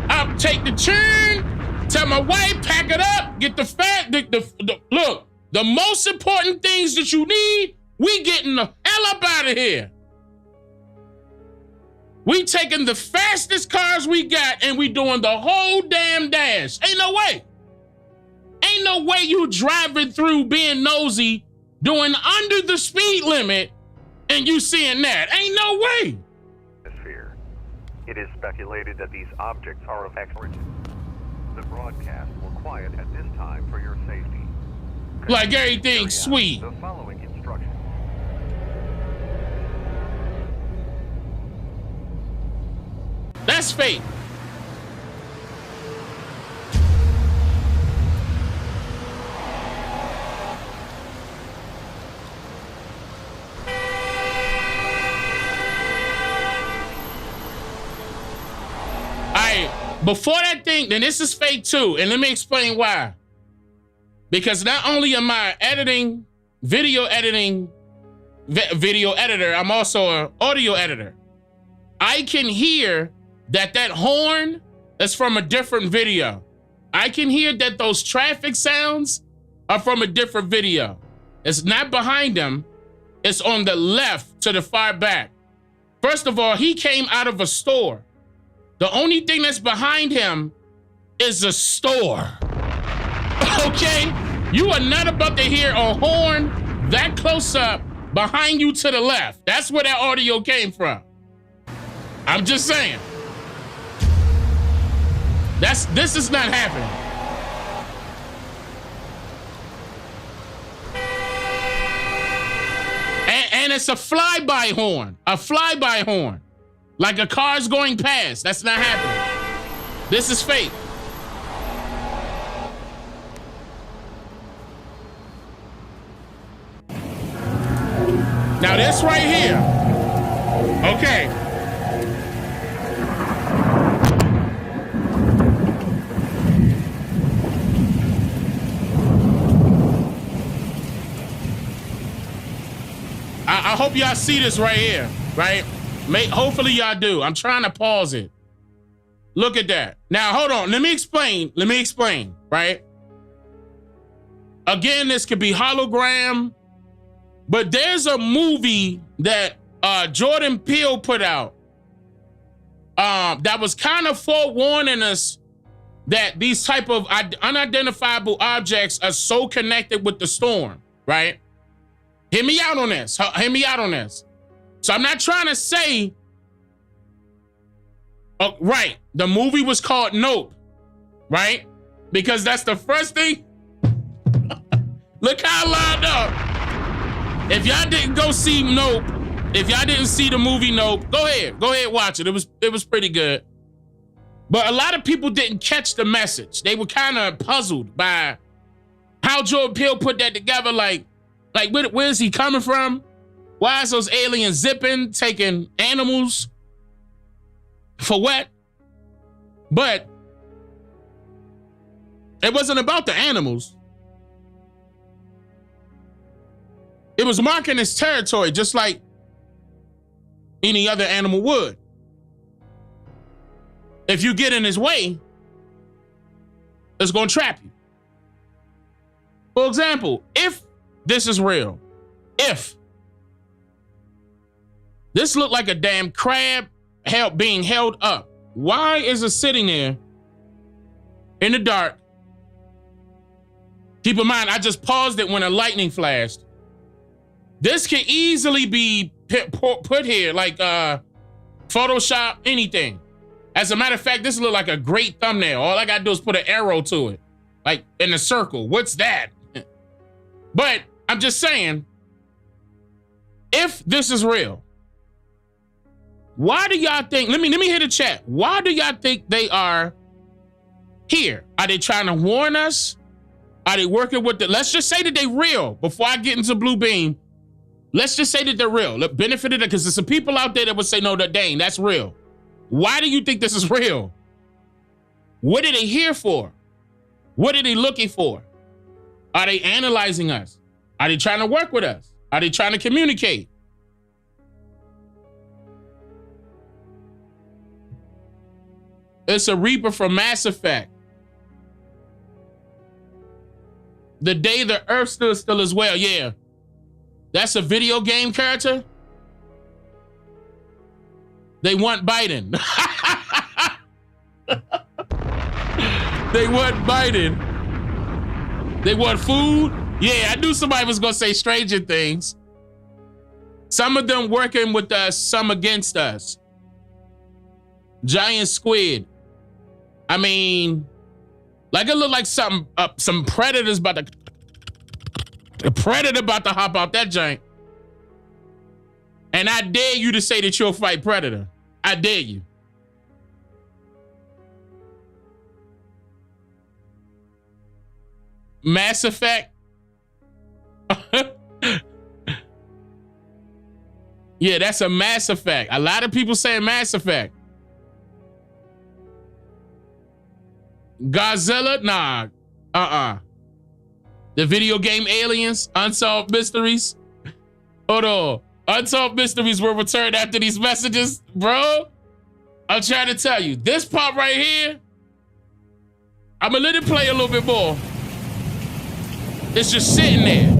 I'll take the turn, tell my wife, pack it up, get the look, the most important things that you need, we getting the hell up out of here. We taking the fastest cars we got and we doing the whole damn dash. Ain't no way. Ain't no way you driving through being nosy, doing under the speed limit, and you seeing that. Ain't no way. It is speculated that these objects are of origin. The broadcast will quiet at this time for your safety. Like everything's sweet. The following instructions. That's fake. Before that thing, then this is fake too. And let me explain why. Because not only am I video editor, I'm also an audio editor. I can hear that horn is from a different video. I can hear that those traffic sounds are from a different video. It's not behind him. It's on the left to the far back. First of all, he came out of a store. The only thing that's behind him is a store. Okay? You are not about to hear a horn that close up behind you to the left. That's where that audio came from. I'm just saying. This is not happening. And it's a flyby horn. A flyby horn. Like a car's going past. That's not happening. This is fake. Now this right here. Okay. I hope y'all see this right here, right? Hopefully y'all do. I'm trying to pause it. Look at that. Now, hold on. Let me explain, right? Again, this could be hologram, but there's a movie that Jordan Peele put out that was kind of forewarning us that these type of unidentifiable objects are so connected with the storm, right? Hear me out on this. Hear me out on this. So I'm not trying to say, right, the movie was called Nope, right? Because that's the first thing. Look how I lined up. If y'all didn't go see Nope, if y'all didn't see the movie Nope, go ahead watch it. It was pretty good. But a lot of people didn't catch the message. They were kind of puzzled by how Jordan Peele put that together. Like where's he coming from? Why is those aliens zipping, taking animals? For what? But it wasn't about the animals. It was marking his territory just like any other animal would. If you get in his way, it's going to trap you. For example, if this is real, if this looked like a damn crab being held up, why is it sitting there in the dark? Keep in mind, I just paused it when a lightning flashed. This can easily be put here, like Photoshop, anything. As a matter of fact, this look like a great thumbnail. All I gotta do is put an arrow to it, like in a circle. What's that? But I'm just saying, if this is real, why do y'all think, let me hear the chat. Why do y'all think they are here? Are they trying to warn us? Are they working with let's just say that they real before I get into Blue Beam. Let's just say that they're real. Look, benefit of that, because there's some people out there that would say, no, Dane, that's real. Why do you think this is real? What are they here for? What are they looking for? Are they analyzing us? Are they trying to work with us? Are they trying to communicate? It's a Reaper from Mass Effect. The day the Earth stood still as well. Yeah. That's a video game character? They want Biden. They want Biden. They want food? Yeah, I knew somebody was gonna say Stranger Things. Some of them working with us, some against us. Giant squid. I mean, like it looked like some predators about to, a predator about to hop out that giant. And I dare you to say that you'll fight Predator. I dare you. Mass Effect. Yeah, that's a Mass Effect. A lot of people say Mass Effect. Godzilla? Nah. The video game Aliens, Unsolved Mysteries. Hold on. Unsolved Mysteries will return after these messages. Bro, I'm trying to tell you, this part right here, I'm gonna let it play a little bit more. It's just sitting there.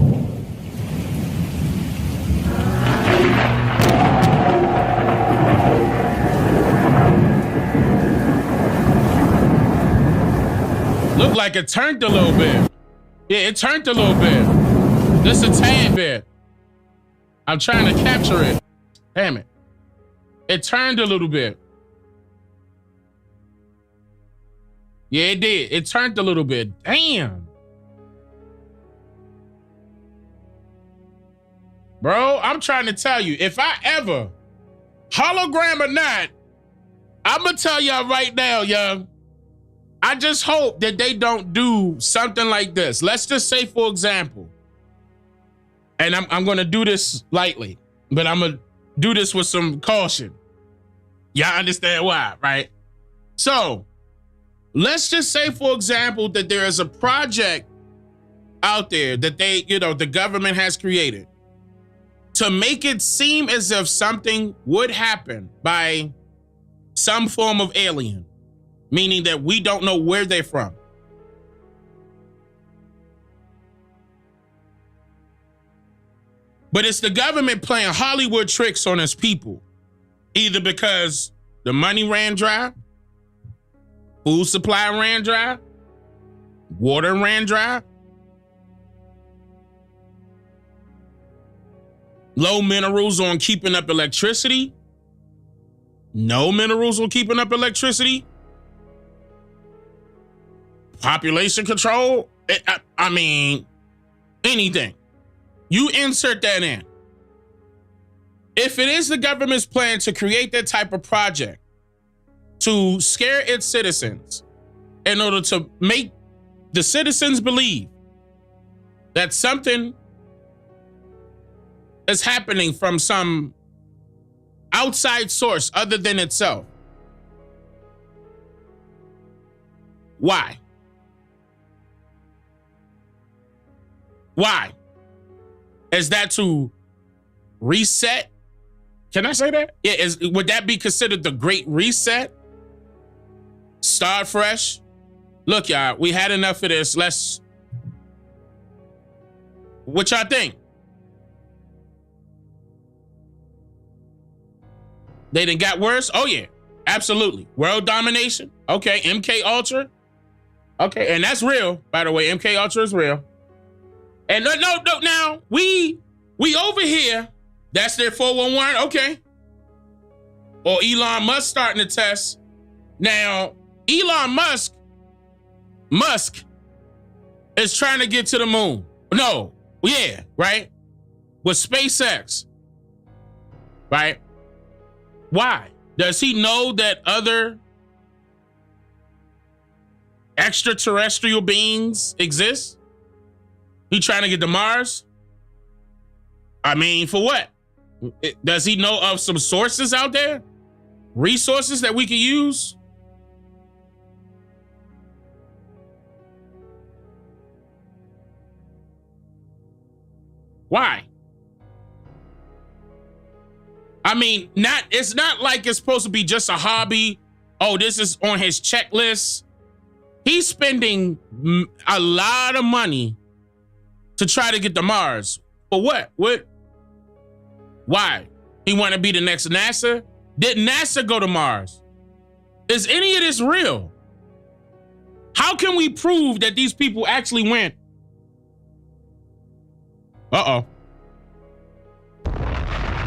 Look like it turned a little bit. Yeah, it turned a little bit. Just a tad bit. I'm trying to capture it. Damn it. It turned a little bit. Yeah, it did. It turned a little bit. Damn. Bro, I'm trying to tell you, if I ever, hologram or not, I'm going to tell y'all right now, young. I just hope that they don't do something like this. Let's just say, for example, and I'm going to do this lightly, but I'm going to do this with some caution. Y'all understand why, right? So let's just say, for example, that there is a project out there that the government has created to make it seem as if something would happen by some form of alien, meaning that we don't know where they're from. But it's the government playing Hollywood tricks on its people, either because the money ran dry, food supply ran dry, water ran dry, low minerals on keeping up electricity, no minerals on keeping up electricity, population control. I mean, anything. You insert that in. If it is the government's plan to create that type of project to scare its citizens in order to make the citizens believe that something is happening from some outside source other than itself, why? Why? Is that to reset? Can I say that? Yeah, would that be considered the Great Reset? Start fresh? Look, y'all, we had enough of this. What y'all think? They done got worse? Oh yeah, absolutely. World domination? Okay, MK Ultra? Okay, and that's real, by the way. MK Ultra is real. And no, now, we over here, that's their 411, okay. Or Elon Musk starting to test. Now, Elon Musk is trying to get to the moon. No, yeah, right? With SpaceX, right? Why? Does he know that other extraterrestrial beings exist? He trying to get to Mars? I mean, for what? Does he know of some sources out there? Resources that we can use? Why? I mean, it's not like it's supposed to be just a hobby. Oh, this is on his checklist. He's spending a lot of money to try to get to Mars. For what? What? Why? He want to be the next NASA? Did NASA go to Mars? Is any of this real? How can we prove that these people actually went? Uh-oh.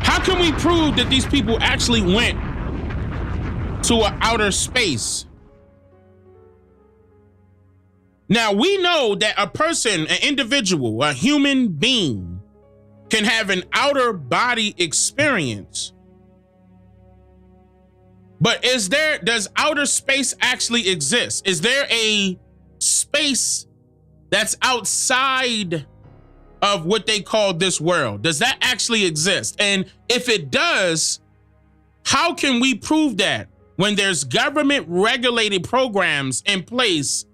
How can we prove that these people actually went to outer space? Now, we know that a person, an individual, a human being can have an outer body experience. But does outer space actually exist? Is there a space that's outside of what they call this world? Does that actually exist? And if it does, how can we prove that when there's government regulated programs in place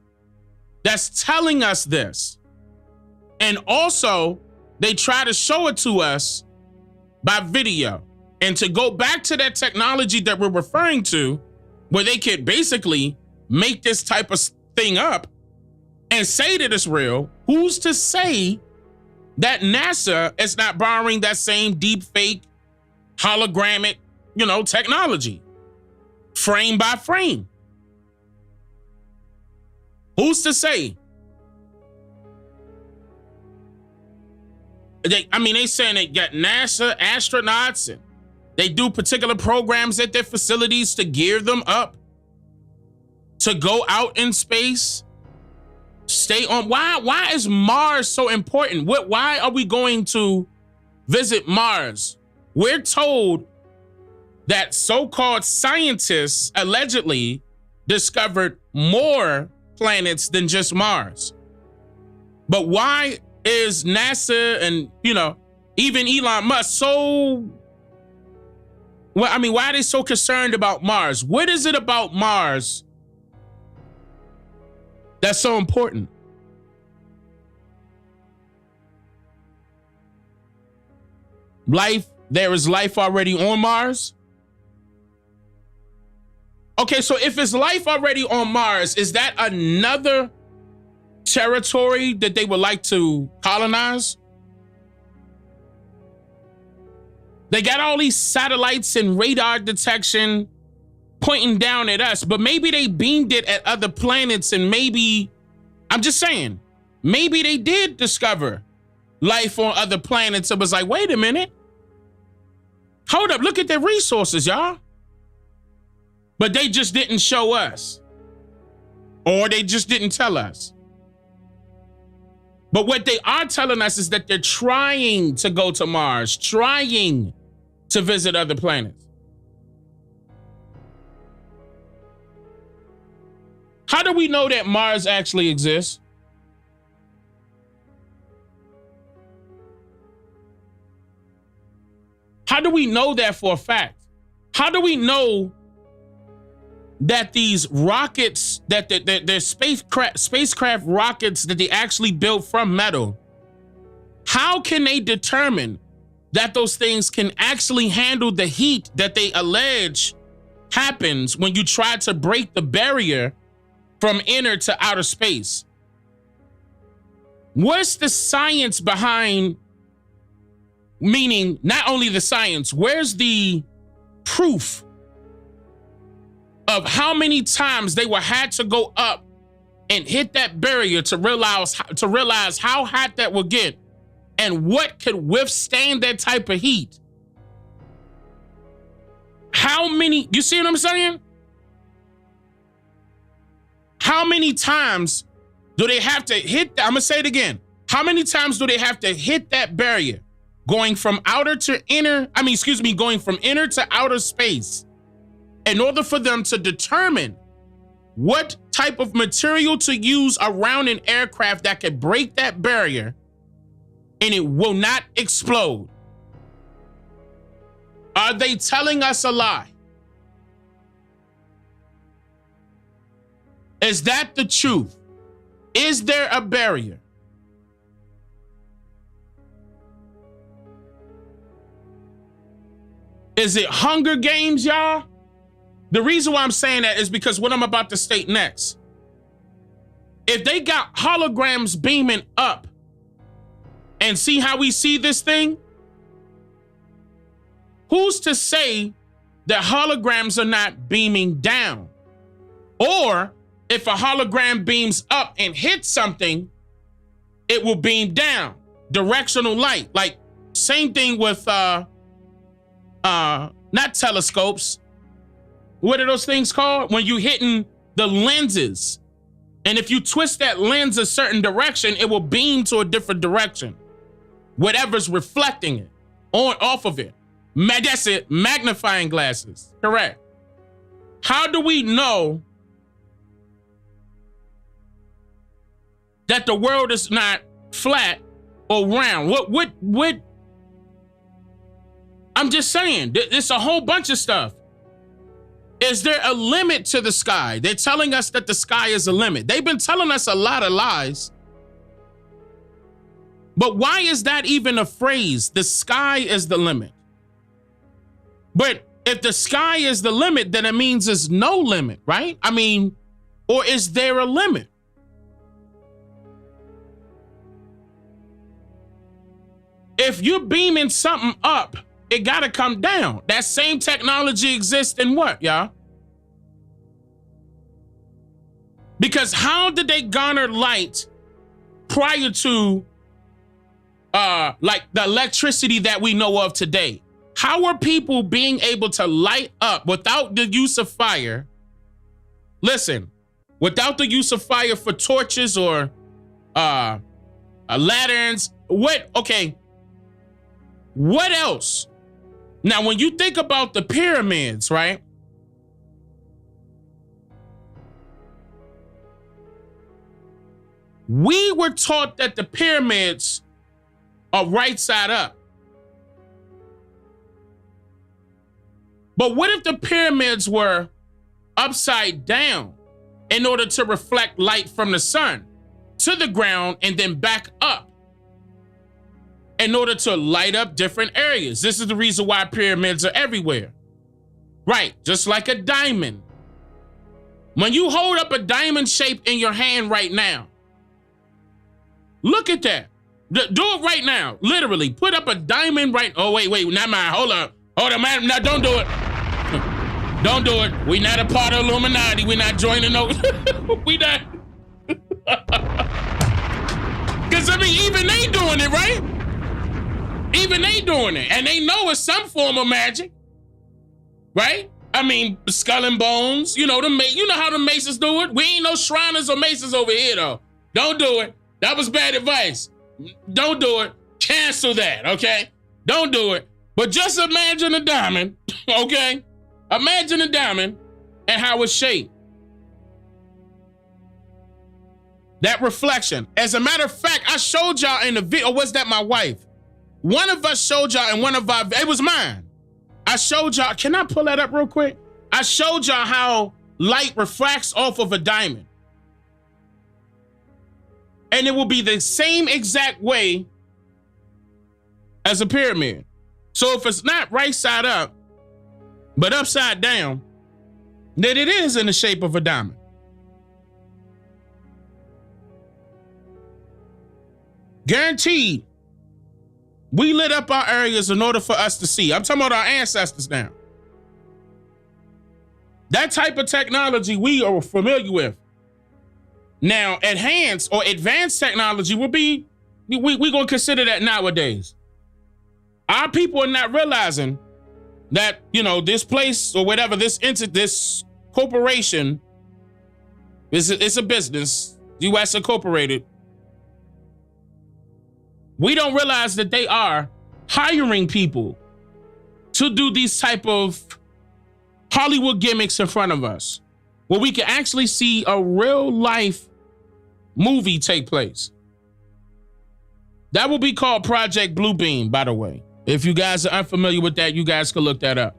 that's telling us this? And also, they try to show it to us by video. And to go back to that technology that we're referring to, where they could basically make this type of thing up and say that it's real, who's to say that NASA is not borrowing that same deep fake hologramic, technology, frame by frame? Who's to say? They saying they got NASA astronauts and they do particular programs at their facilities to gear them up to go out in space, stay on. Why is Mars so important? Why are we going to visit Mars? We're told that so-called scientists allegedly discovered more planets than just Mars. But why is NASA and, even Elon Musk why are they so concerned about Mars? What is it about Mars that's so important? There is life already on Mars? Okay, so if it's life already on Mars, is that another territory that they would like to colonize? They got all these satellites and radar detection pointing down at us, but maybe they beamed it at other planets, and I'm just saying, maybe they did discover life on other planets. It was like, wait a minute. Hold up, look at their resources, y'all. But they just didn't show us. Or they just didn't tell us. But what they are telling us is that they're trying to go to Mars, trying to visit other planets. How do we know that Mars actually exists? How do we know that for a fact? How do we know that these rockets, that they're spacecraft rockets that they actually built from metal, how can they determine that those things can actually handle the heat that they allege happens when you try to break the barrier from inner to outer space? What's the science behind, meaning not only the science, where's the proof of how many times they had to go up and hit that barrier to realize how hot that would get and what could withstand that type of heat? You see what I'm saying? How many times do they have to hit I'm gonna say it again. How many times do they have to hit that barrier going from going from inner to outer space in order for them to determine what type of material to use around an aircraft that could break that barrier and it will not explode? Are they telling us a lie? Is that the truth? Is there a barrier? Is it Hunger Games, y'all? The reason why I'm saying that is because what I'm about to state next. If they got holograms beaming up and see how we see this thing, who's to say that holograms are not beaming down? Or if a hologram beams up and hits something, it will beam down. Directional light. Like, same thing with not telescopes. What are those things called? When you hitting the lenses. And if you twist that lens a certain direction, it will beam to a different direction. Whatever's reflecting it, off of it. That's it, magnifying glasses. Correct. How do we know that the world is not flat or round? What? I'm just saying, it's a whole bunch of stuff. Is there a limit to the sky? They're telling us that the sky is a limit. They've been telling us a lot of lies. But why is that even a phrase? The sky is the limit. But if the sky is the limit, then it means there's no limit, right? I mean, or is there a limit? If you're beaming something up, it gotta come down. That same technology exists in what, y'all? Because how did they garner light prior to like the electricity that we know of today? How are people being able to light up without the use of fire? Listen, without the use of fire for torches or lanterns. What else? Now, when you think about the pyramids, right? We were taught that the pyramids are right side up. But what if the pyramids were upside down in order to reflect light from the sun to the ground and then back up in order to light up different areas? This is the reason why pyramids are everywhere. Right, just like a diamond. When you hold up a diamond shape in your hand right now, look at that. Do it right now. Literally, put up a diamond right. Oh, wait, not mine. Hold up, man. No, don't do it. Don't do it. We not a part of Illuminati. We not joining no. We not. Because, I mean, even they doing it, right? Even they doing it. And they know it's some form of magic, right? I mean, skull and bones. You know how the Masons do it. We ain't no Shriners or Masons over here, though. Don't do it. That was bad advice. Don't do it. Cancel that, okay? Don't do it. But just imagine a diamond, okay? Imagine a diamond and how it's shaped. That reflection. As a matter of fact, I showed y'all in the video, or was that my wife? One of us showed y'all in one of our, it was mine. I showed y'all, can I pull that up real quick? I showed y'all how light refracts off of a diamond. And it will be the same exact way as a pyramid. So if it's not right side up, but upside down, then it is in the shape of a diamond. Guaranteed, we lit up our areas in order for us to see. I'm talking about our ancestors now. That type of technology we are familiar with. Now, enhanced or advanced technology will be, we're going to consider that nowadays. Our people are not realizing that, this place or whatever, this corporation, it's a business, U.S. Incorporated. We don't realize that they are hiring people to do these type of Hollywood gimmicks in front of us, where we can actually see a real life movie take place. That will be called Project Bluebeam, by the way. If you guys are unfamiliar with that, you guys can look that up.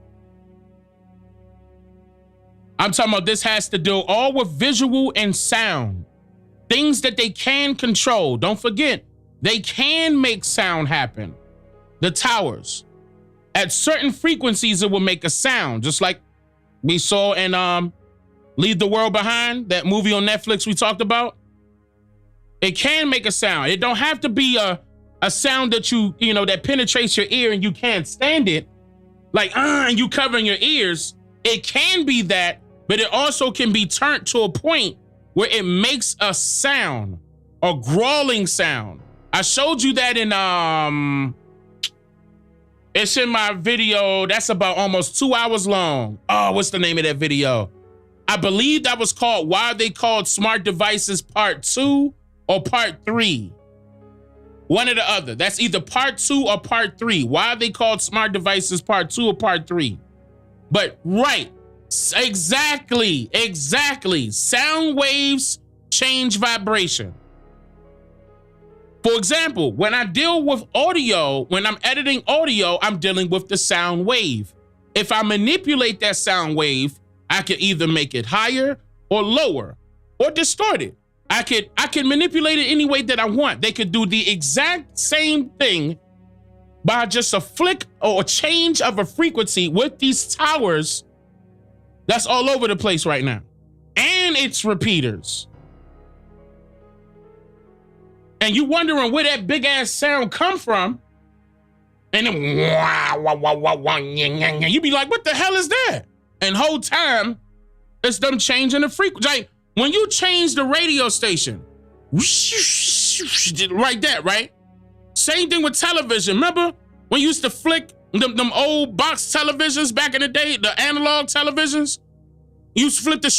I'm talking about this has to do all with visual and sound. Things that they can control. Don't forget, they can make sound happen. The towers. At certain frequencies, it will make a sound, just like we saw in Leave the World Behind, that movie on Netflix we talked about. It can make a sound. It don't have to be a sound that that penetrates your ear and you can't stand it. Like, and you covering your ears. It can be that, but it also can be turned to a point where it makes a sound, a growling sound. I showed you that in, it's in my video. That's about almost 2 hours long. Oh, what's the name of that video? I believe that was called Why Are They Called Smart Devices Part 2 or Part 3. One or the other. That's either Part 2 or Part 3. Why are they called Smart Devices Part 2 or Part 3? But right, exactly. Sound waves change vibration. For example, when I deal with audio, when I'm editing audio, I'm dealing with the sound wave. If I manipulate that sound wave, I can either make it higher or lower or distort it. I can manipulate it any way that I want. They could do the exact same thing by just a flick or a change of a frequency with these towers that's all over the place right now. And it's repeaters. And you wondering where that big ass sound come from. And then you be like, what the hell is that? And whole time, it's them changing the frequency. Like, when you change the radio station, like that, right? Same thing with television. Remember when you used to flick them old box televisions back in the day, the analog televisions? You used to flip the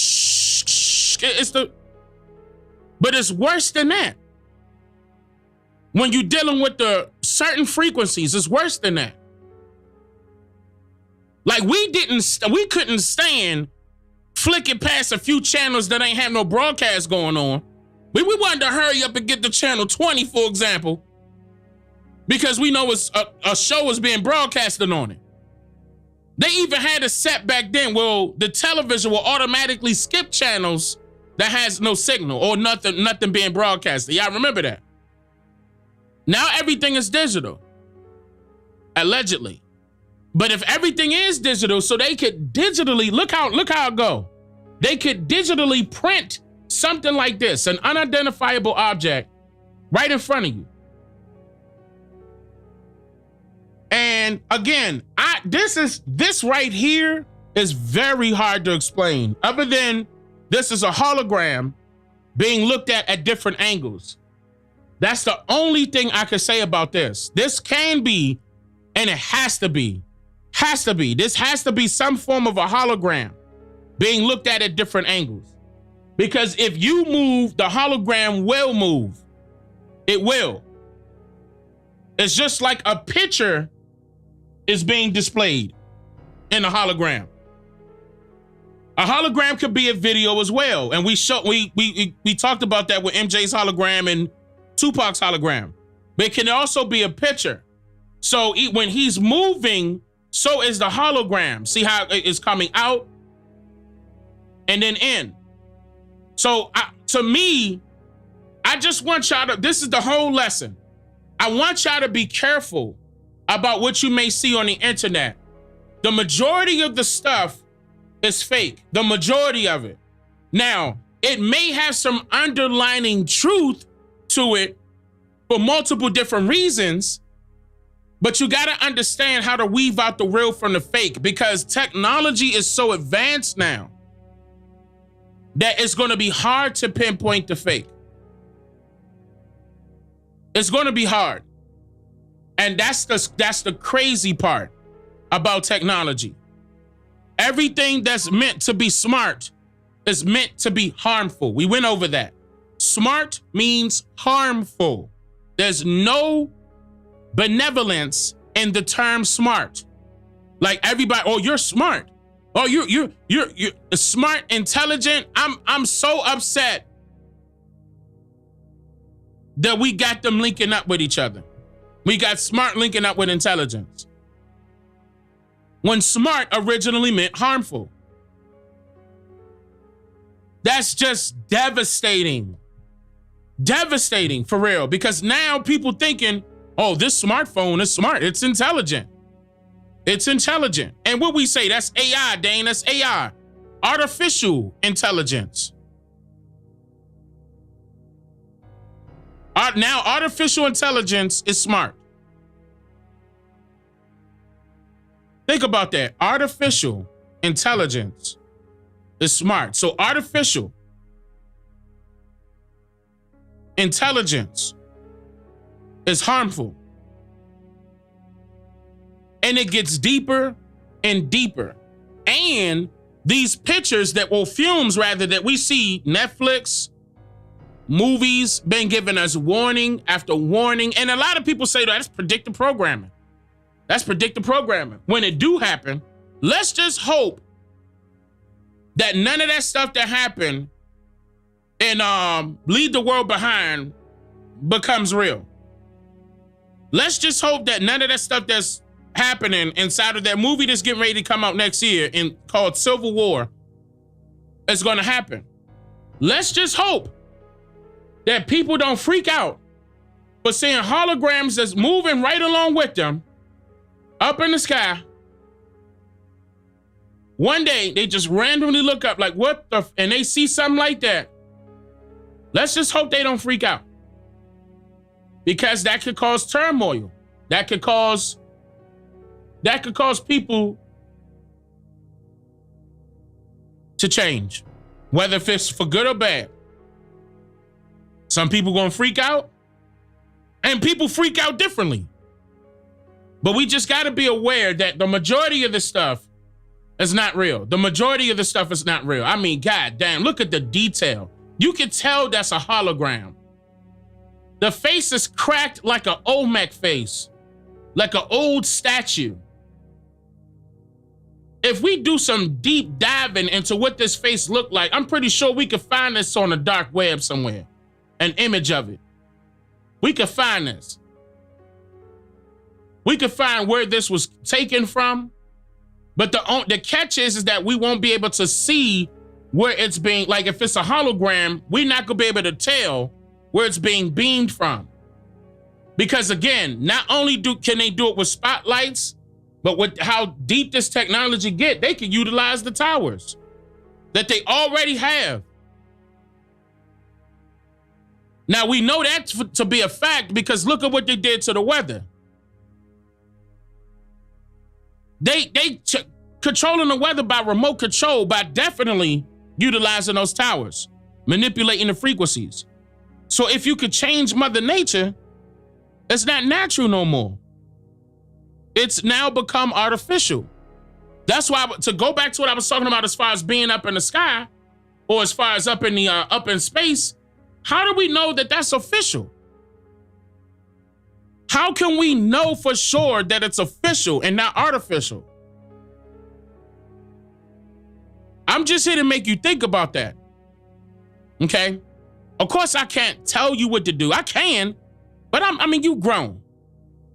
But it's worse than that. When you're dealing with the certain frequencies, it's worse than that. Like we couldn't stand flicking past a few channels that ain't have no broadcast going on. We wanted to hurry up and get to channel 20, for example, because we know a show is being broadcasted on it. They even had a set back then where the television will automatically skip channels that has no signal or nothing being broadcasted. Y'all remember that? Now everything is digital, allegedly. But if everything is digital, so they could digitally, look how it go. They could digitally print something like this, an unidentifiable object, right in front of you. And again, this right here is very hard to explain. Other than this is a hologram being looked at different angles. That's the only thing I can say about this. This can be, and it has to be. This has to be some form of a hologram being looked at different angles. Because if you move, the hologram will move. It will. It's just like a picture is being displayed in a hologram. A hologram could be a video as well. And we talked about that with MJ's hologram and Tupac's hologram. But it can also be a picture. So when he's moving, so is the hologram. See how it is coming out and then in. So to me, I just want y'all to, this is the whole lesson. I want y'all to be careful about what you may see on the internet. The majority of the stuff is fake. The majority of it. Now, it may have some underlining truth to it for multiple different reasons, but you got to understand how to weave out the real from the fake, because technology is so advanced now that it's going to be hard to pinpoint the fake. It's going to be hard. And that's the crazy part about technology. Everything that's meant to be smart is meant to be harmful. We went over that. Smart means harmful. There's no benevolence in the term smart. Like everybody, oh, you're smart. Oh, you're smart, intelligent. I'm so upset that we got them linking up with each other. We got smart linking up with intelligence. When smart originally meant harmful. That's just devastating. Devastating for real, because now people thinking, oh, this smartphone is smart. It's intelligent. It's intelligent. And what we say, that's AI, Dane, that's AI. Artificial intelligence. Now, artificial intelligence is smart. Think about that. Artificial intelligence is smart. So artificial intelligence is harmful. And it gets deeper and deeper. And these pictures films that we see, Netflix, movies been giving us warning after warning. And a lot of people say that's predictive programming. That's predictive programming. When it do happen, let's just hope that none of that stuff that happened and Leave the World Behind becomes real. Let's just hope that none of that stuff that's happening inside of that movie that's getting ready to come out next year and called Civil War is going to happen. Let's just hope that people don't freak out for seeing holograms that's moving right along with them up in the sky. One day they just randomly look up like what the and they see something like that. Let's just hope they don't freak out, because that could cause turmoil. That could cause people to change, whether if it's for good or bad. Some people gonna freak out, and people freak out differently. But we just gotta be aware that the majority of this stuff It's not real. The majority of the stuff is not real. I mean, god damn, look at the detail. You can tell that's a hologram. The face is cracked like an Olmec face, like an old statue. If we do some deep diving into what this face looked like, I'm pretty sure we could find this on the dark web somewhere. An image of it. We could find this. We could find where this was taken from. But the catch is that we won't be able to see where it's being, like if it's a hologram, we're not gonna be able to tell where it's being beamed from. Because again, not only can they do it with spotlights, but with how deep this technology get, they can utilize the towers that they already have. Now we know that to be a fact because look at what they did to the weather. They controlling the weather by remote control by definitely utilizing those towers, manipulating the frequencies. So if you could change Mother Nature, it's not natural no more. It's now become artificial. That's why, to go back to what I was talking about as far as being up in the sky, or as far as up in space, how do we know that that's official? How can we know for sure that it's official and not artificial? I'm just here to make you think about that. Okay? Of course, I can't tell you what to do. I can, but I mean, you grown.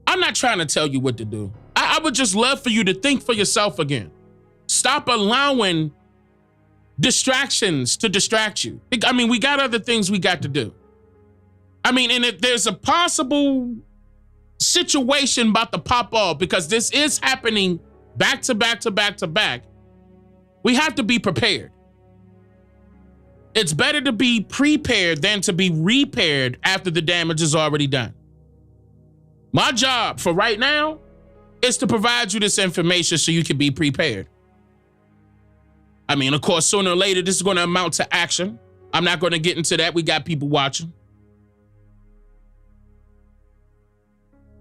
I'm not trying to tell you what to do. I would just love for you to think for yourself again. Stop allowing distractions to distract you. I mean, we got other things we got to do. I mean, and if there's a possible situation about to pop off, because this is happening back to back to back to back, we have to be prepared. It's better to be prepared than to be repaired after the damage is already done. My job for right now is to provide you this information so you can be prepared. I mean, of course, sooner or later, this is going to amount to action. I'm not going to get into that. We got people watching.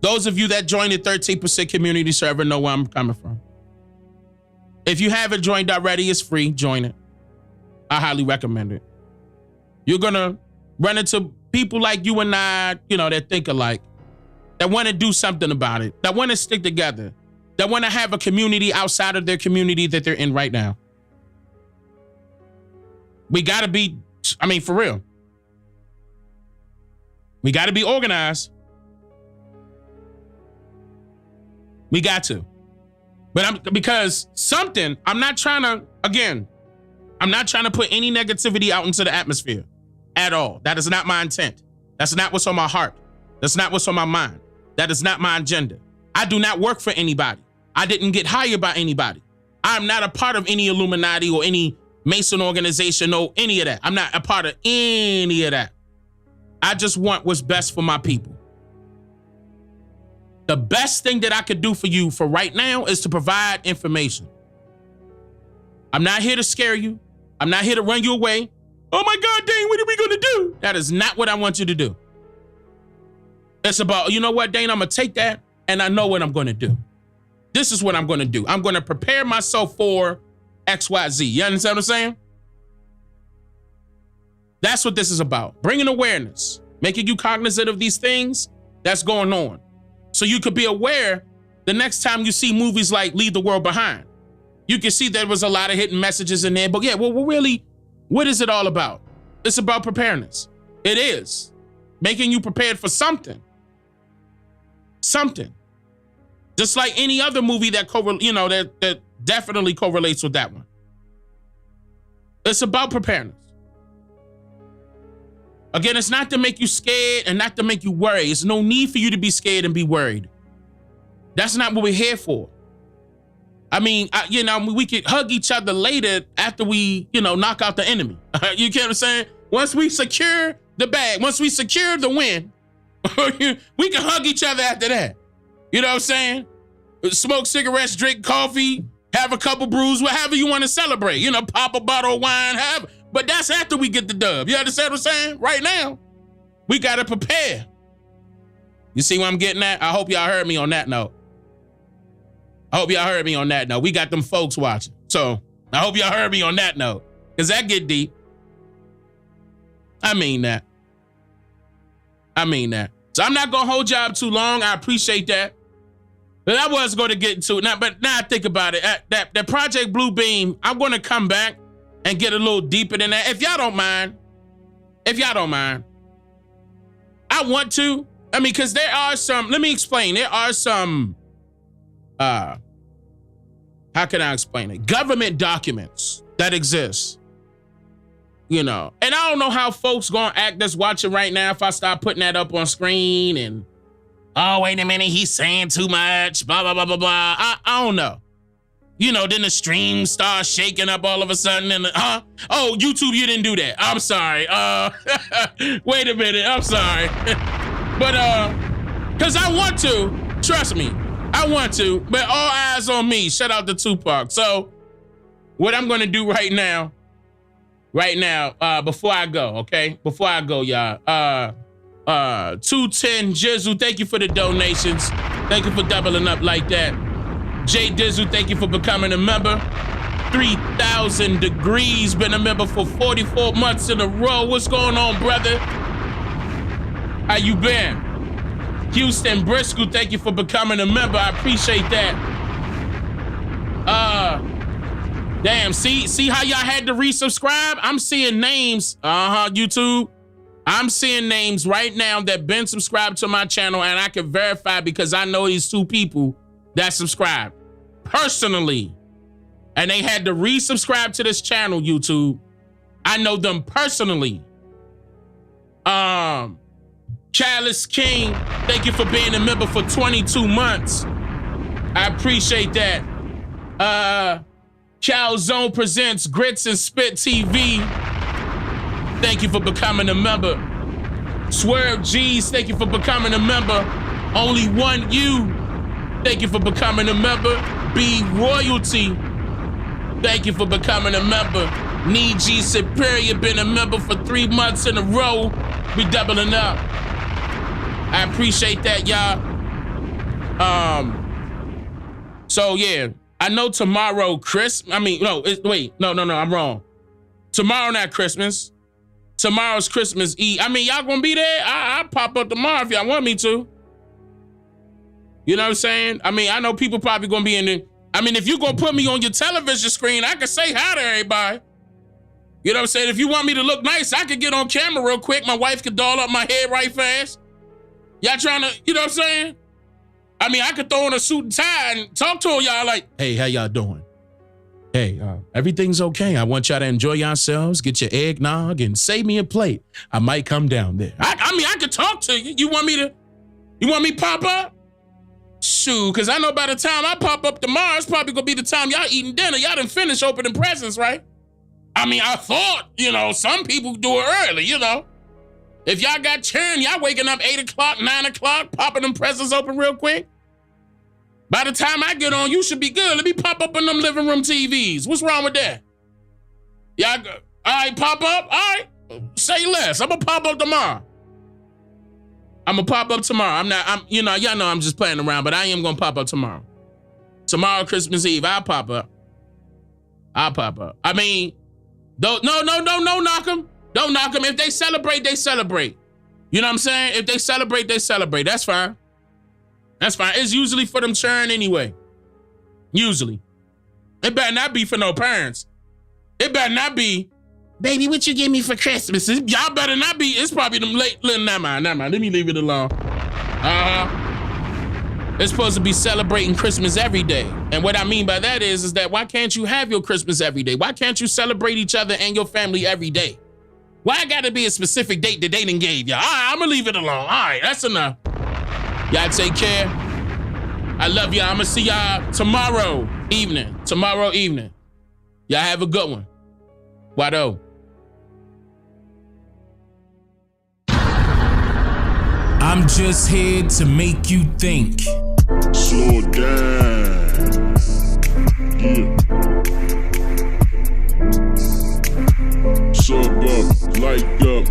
Those of you that joined the 13% community server know where I'm coming from. If you haven't joined already, it's free. Join it. I highly recommend it. You're going to run into people like you and I, that think alike, that want to do something about it, that want to stick together, that want to have a community outside of their community that they're in right now. We got to be, for real. We got to be organized. We got to. But because something, I'm not trying to put any negativity out into the atmosphere at all. That is not my intent. That's not what's on my heart. That's not what's on my mind. That is not my agenda. I do not work for anybody. I didn't get hired by anybody. I'm not a part of any Illuminati or any Mason organization or any of that. I'm not a part of any of that. I just want what's best for my people. The best thing that I could do for you for right now is to provide information. I'm not here to scare you. I'm not here to run you away. Oh my God, Dane, what are we gonna do? That is not what I want you to do. It's about, you know what, Dane, I'm gonna take that and I know what I'm gonna do. This is what I'm gonna do. I'm gonna prepare myself for XYZ. You understand what I'm saying? That's what this is about. Bringing awareness, making you cognizant of these things that's going on. So you could be aware the next time you see movies like Leave the World Behind. You can see there was a lot of hidden messages in there, but yeah, well, really, what is it all about? It's about preparedness. It is. Making you prepared for something. Something. Just like any other movie that that definitely correlates with that one. It's about preparedness. Again, it's not to make you scared and not to make you worry. It's no need for you to be scared and be worried. That's not what we're here for. I mean, we could hug each other later after we, knock out the enemy. You get what I'm saying? Once we secure the bag, once we secure the win, we can hug each other after that. You know what I'm saying? Smoke cigarettes, drink coffee, have a couple brews, whatever you want to celebrate. Pop a bottle of wine, have. But that's after we get the dub. You understand what I'm saying? Right now, we got to prepare. You see what I'm getting at? I hope y'all heard me on that note. We got them folks watching. So I hope y'all heard me on that note, because that get deep. I mean that. So I'm not gonna hold y'all up too long. I appreciate that. But I was going to get into it now, but now I think about it. That Project Blue Beam, I'm going to come back and get a little deeper than that. If y'all don't mind. I want to. I mean, because there are some, let me explain. There are some, how can I explain it? Government documents that exist, you know. And I don't know how folks going to act that's watching right now if I start putting that up on screen and, oh, wait a minute, he's saying too much, blah, blah, blah, blah, blah. I don't know. You know, then the stream starts shaking up all of a sudden and, oh, YouTube, you didn't do that. I'm sorry. Wait a minute, I'm sorry. But, because I want to, trust me, I want to, but all eyes on me. Shout out to Tupac. So, what I'm going to do right now, before I go, okay? Before I go, y'all, 210 Jizzle, thank you for the donations. Thank you for doubling up like that. Jay Dizzle, thank you for becoming a member. 3,000 Degrees, been a member for 44 months in a row. What's going on, brother? How you been? Houston Briscoe, thank you for becoming a member. I appreciate that. Damn, see how y'all had to resubscribe? I'm seeing names, YouTube. I'm seeing names right now that been subscribed to my channel, and I can verify because I know these two people that subscribed personally. And they had to resubscribe to this channel, YouTube. I know them personally. Chalice King, thank you for being a member for 22 months. I appreciate that. Calzone Presents Grits and Spit TV. Thank you for becoming a member. Swerve G's, thank you for becoming a member. Only One You, thank you for becoming a member. B Royalty, thank you for becoming a member. Need G Superior, been a member for 3 months in a row. We doubling up. I appreciate that, y'all. So yeah, I know tomorrow, I'm wrong. Tomorrow not Christmas. Tomorrow's Christmas Eve. I mean, y'all gonna be there? I'll pop up tomorrow if y'all want me to. You know what I'm saying? I mean, I know people probably gonna be in there. I mean, if you gonna put me on your television screen, I can say hi to everybody. You know what I'm saying? If you want me to look nice, I could get on camera real quick. My wife could doll up my head right fast. Y'all trying to, you know what I'm saying? I mean, I could throw on a suit and tie and talk to y'all like, hey, how y'all doing? Hey, everything's okay. I want y'all to enjoy yourselves, get your eggnog, and save me a plate. I might come down there. I mean, I could talk to you. You want me to pop up? Shoot, because I know by the time I pop up tomorrow, it's probably going to be the time y'all eating dinner. Y'all done finished opening presents, right? I mean, I thought, some people do it early, If y'all got churn, y'all waking up 8 o'clock, 9 o'clock, popping them presents open real quick. By the time I get on, you should be good. Let me pop up on them living room TVs. What's wrong with that? Y'all, all right, pop up? All right, say less. I'm going to pop up tomorrow. Y'all know I'm just playing around, but I am going to pop up tomorrow. Tomorrow, Christmas Eve, I'll pop up. I mean, no, knock them. Don't knock them. If they celebrate, they celebrate. You know what I'm saying? If they celebrate, they celebrate. That's fine. It's usually for them churn anyway. Usually. It better not be for no parents. It better not be, baby, what you give me for Christmas? Y'all better not be. It's probably them late. Never mind. Let me leave it alone. It's supposed to be celebrating Christmas every day. And what I mean by that is that why can't you have your Christmas every day? Why can't you celebrate each other and your family every day? Why gotta be a specific date that they done gave y'all? All right, I'm gonna leave it alone. All right, that's enough. Y'all take care. I love y'all. I'm gonna see y'all tomorrow evening. Y'all have a good one. Wado. I'm just here to make you think. Slow down. Yeah. Sub up, like up.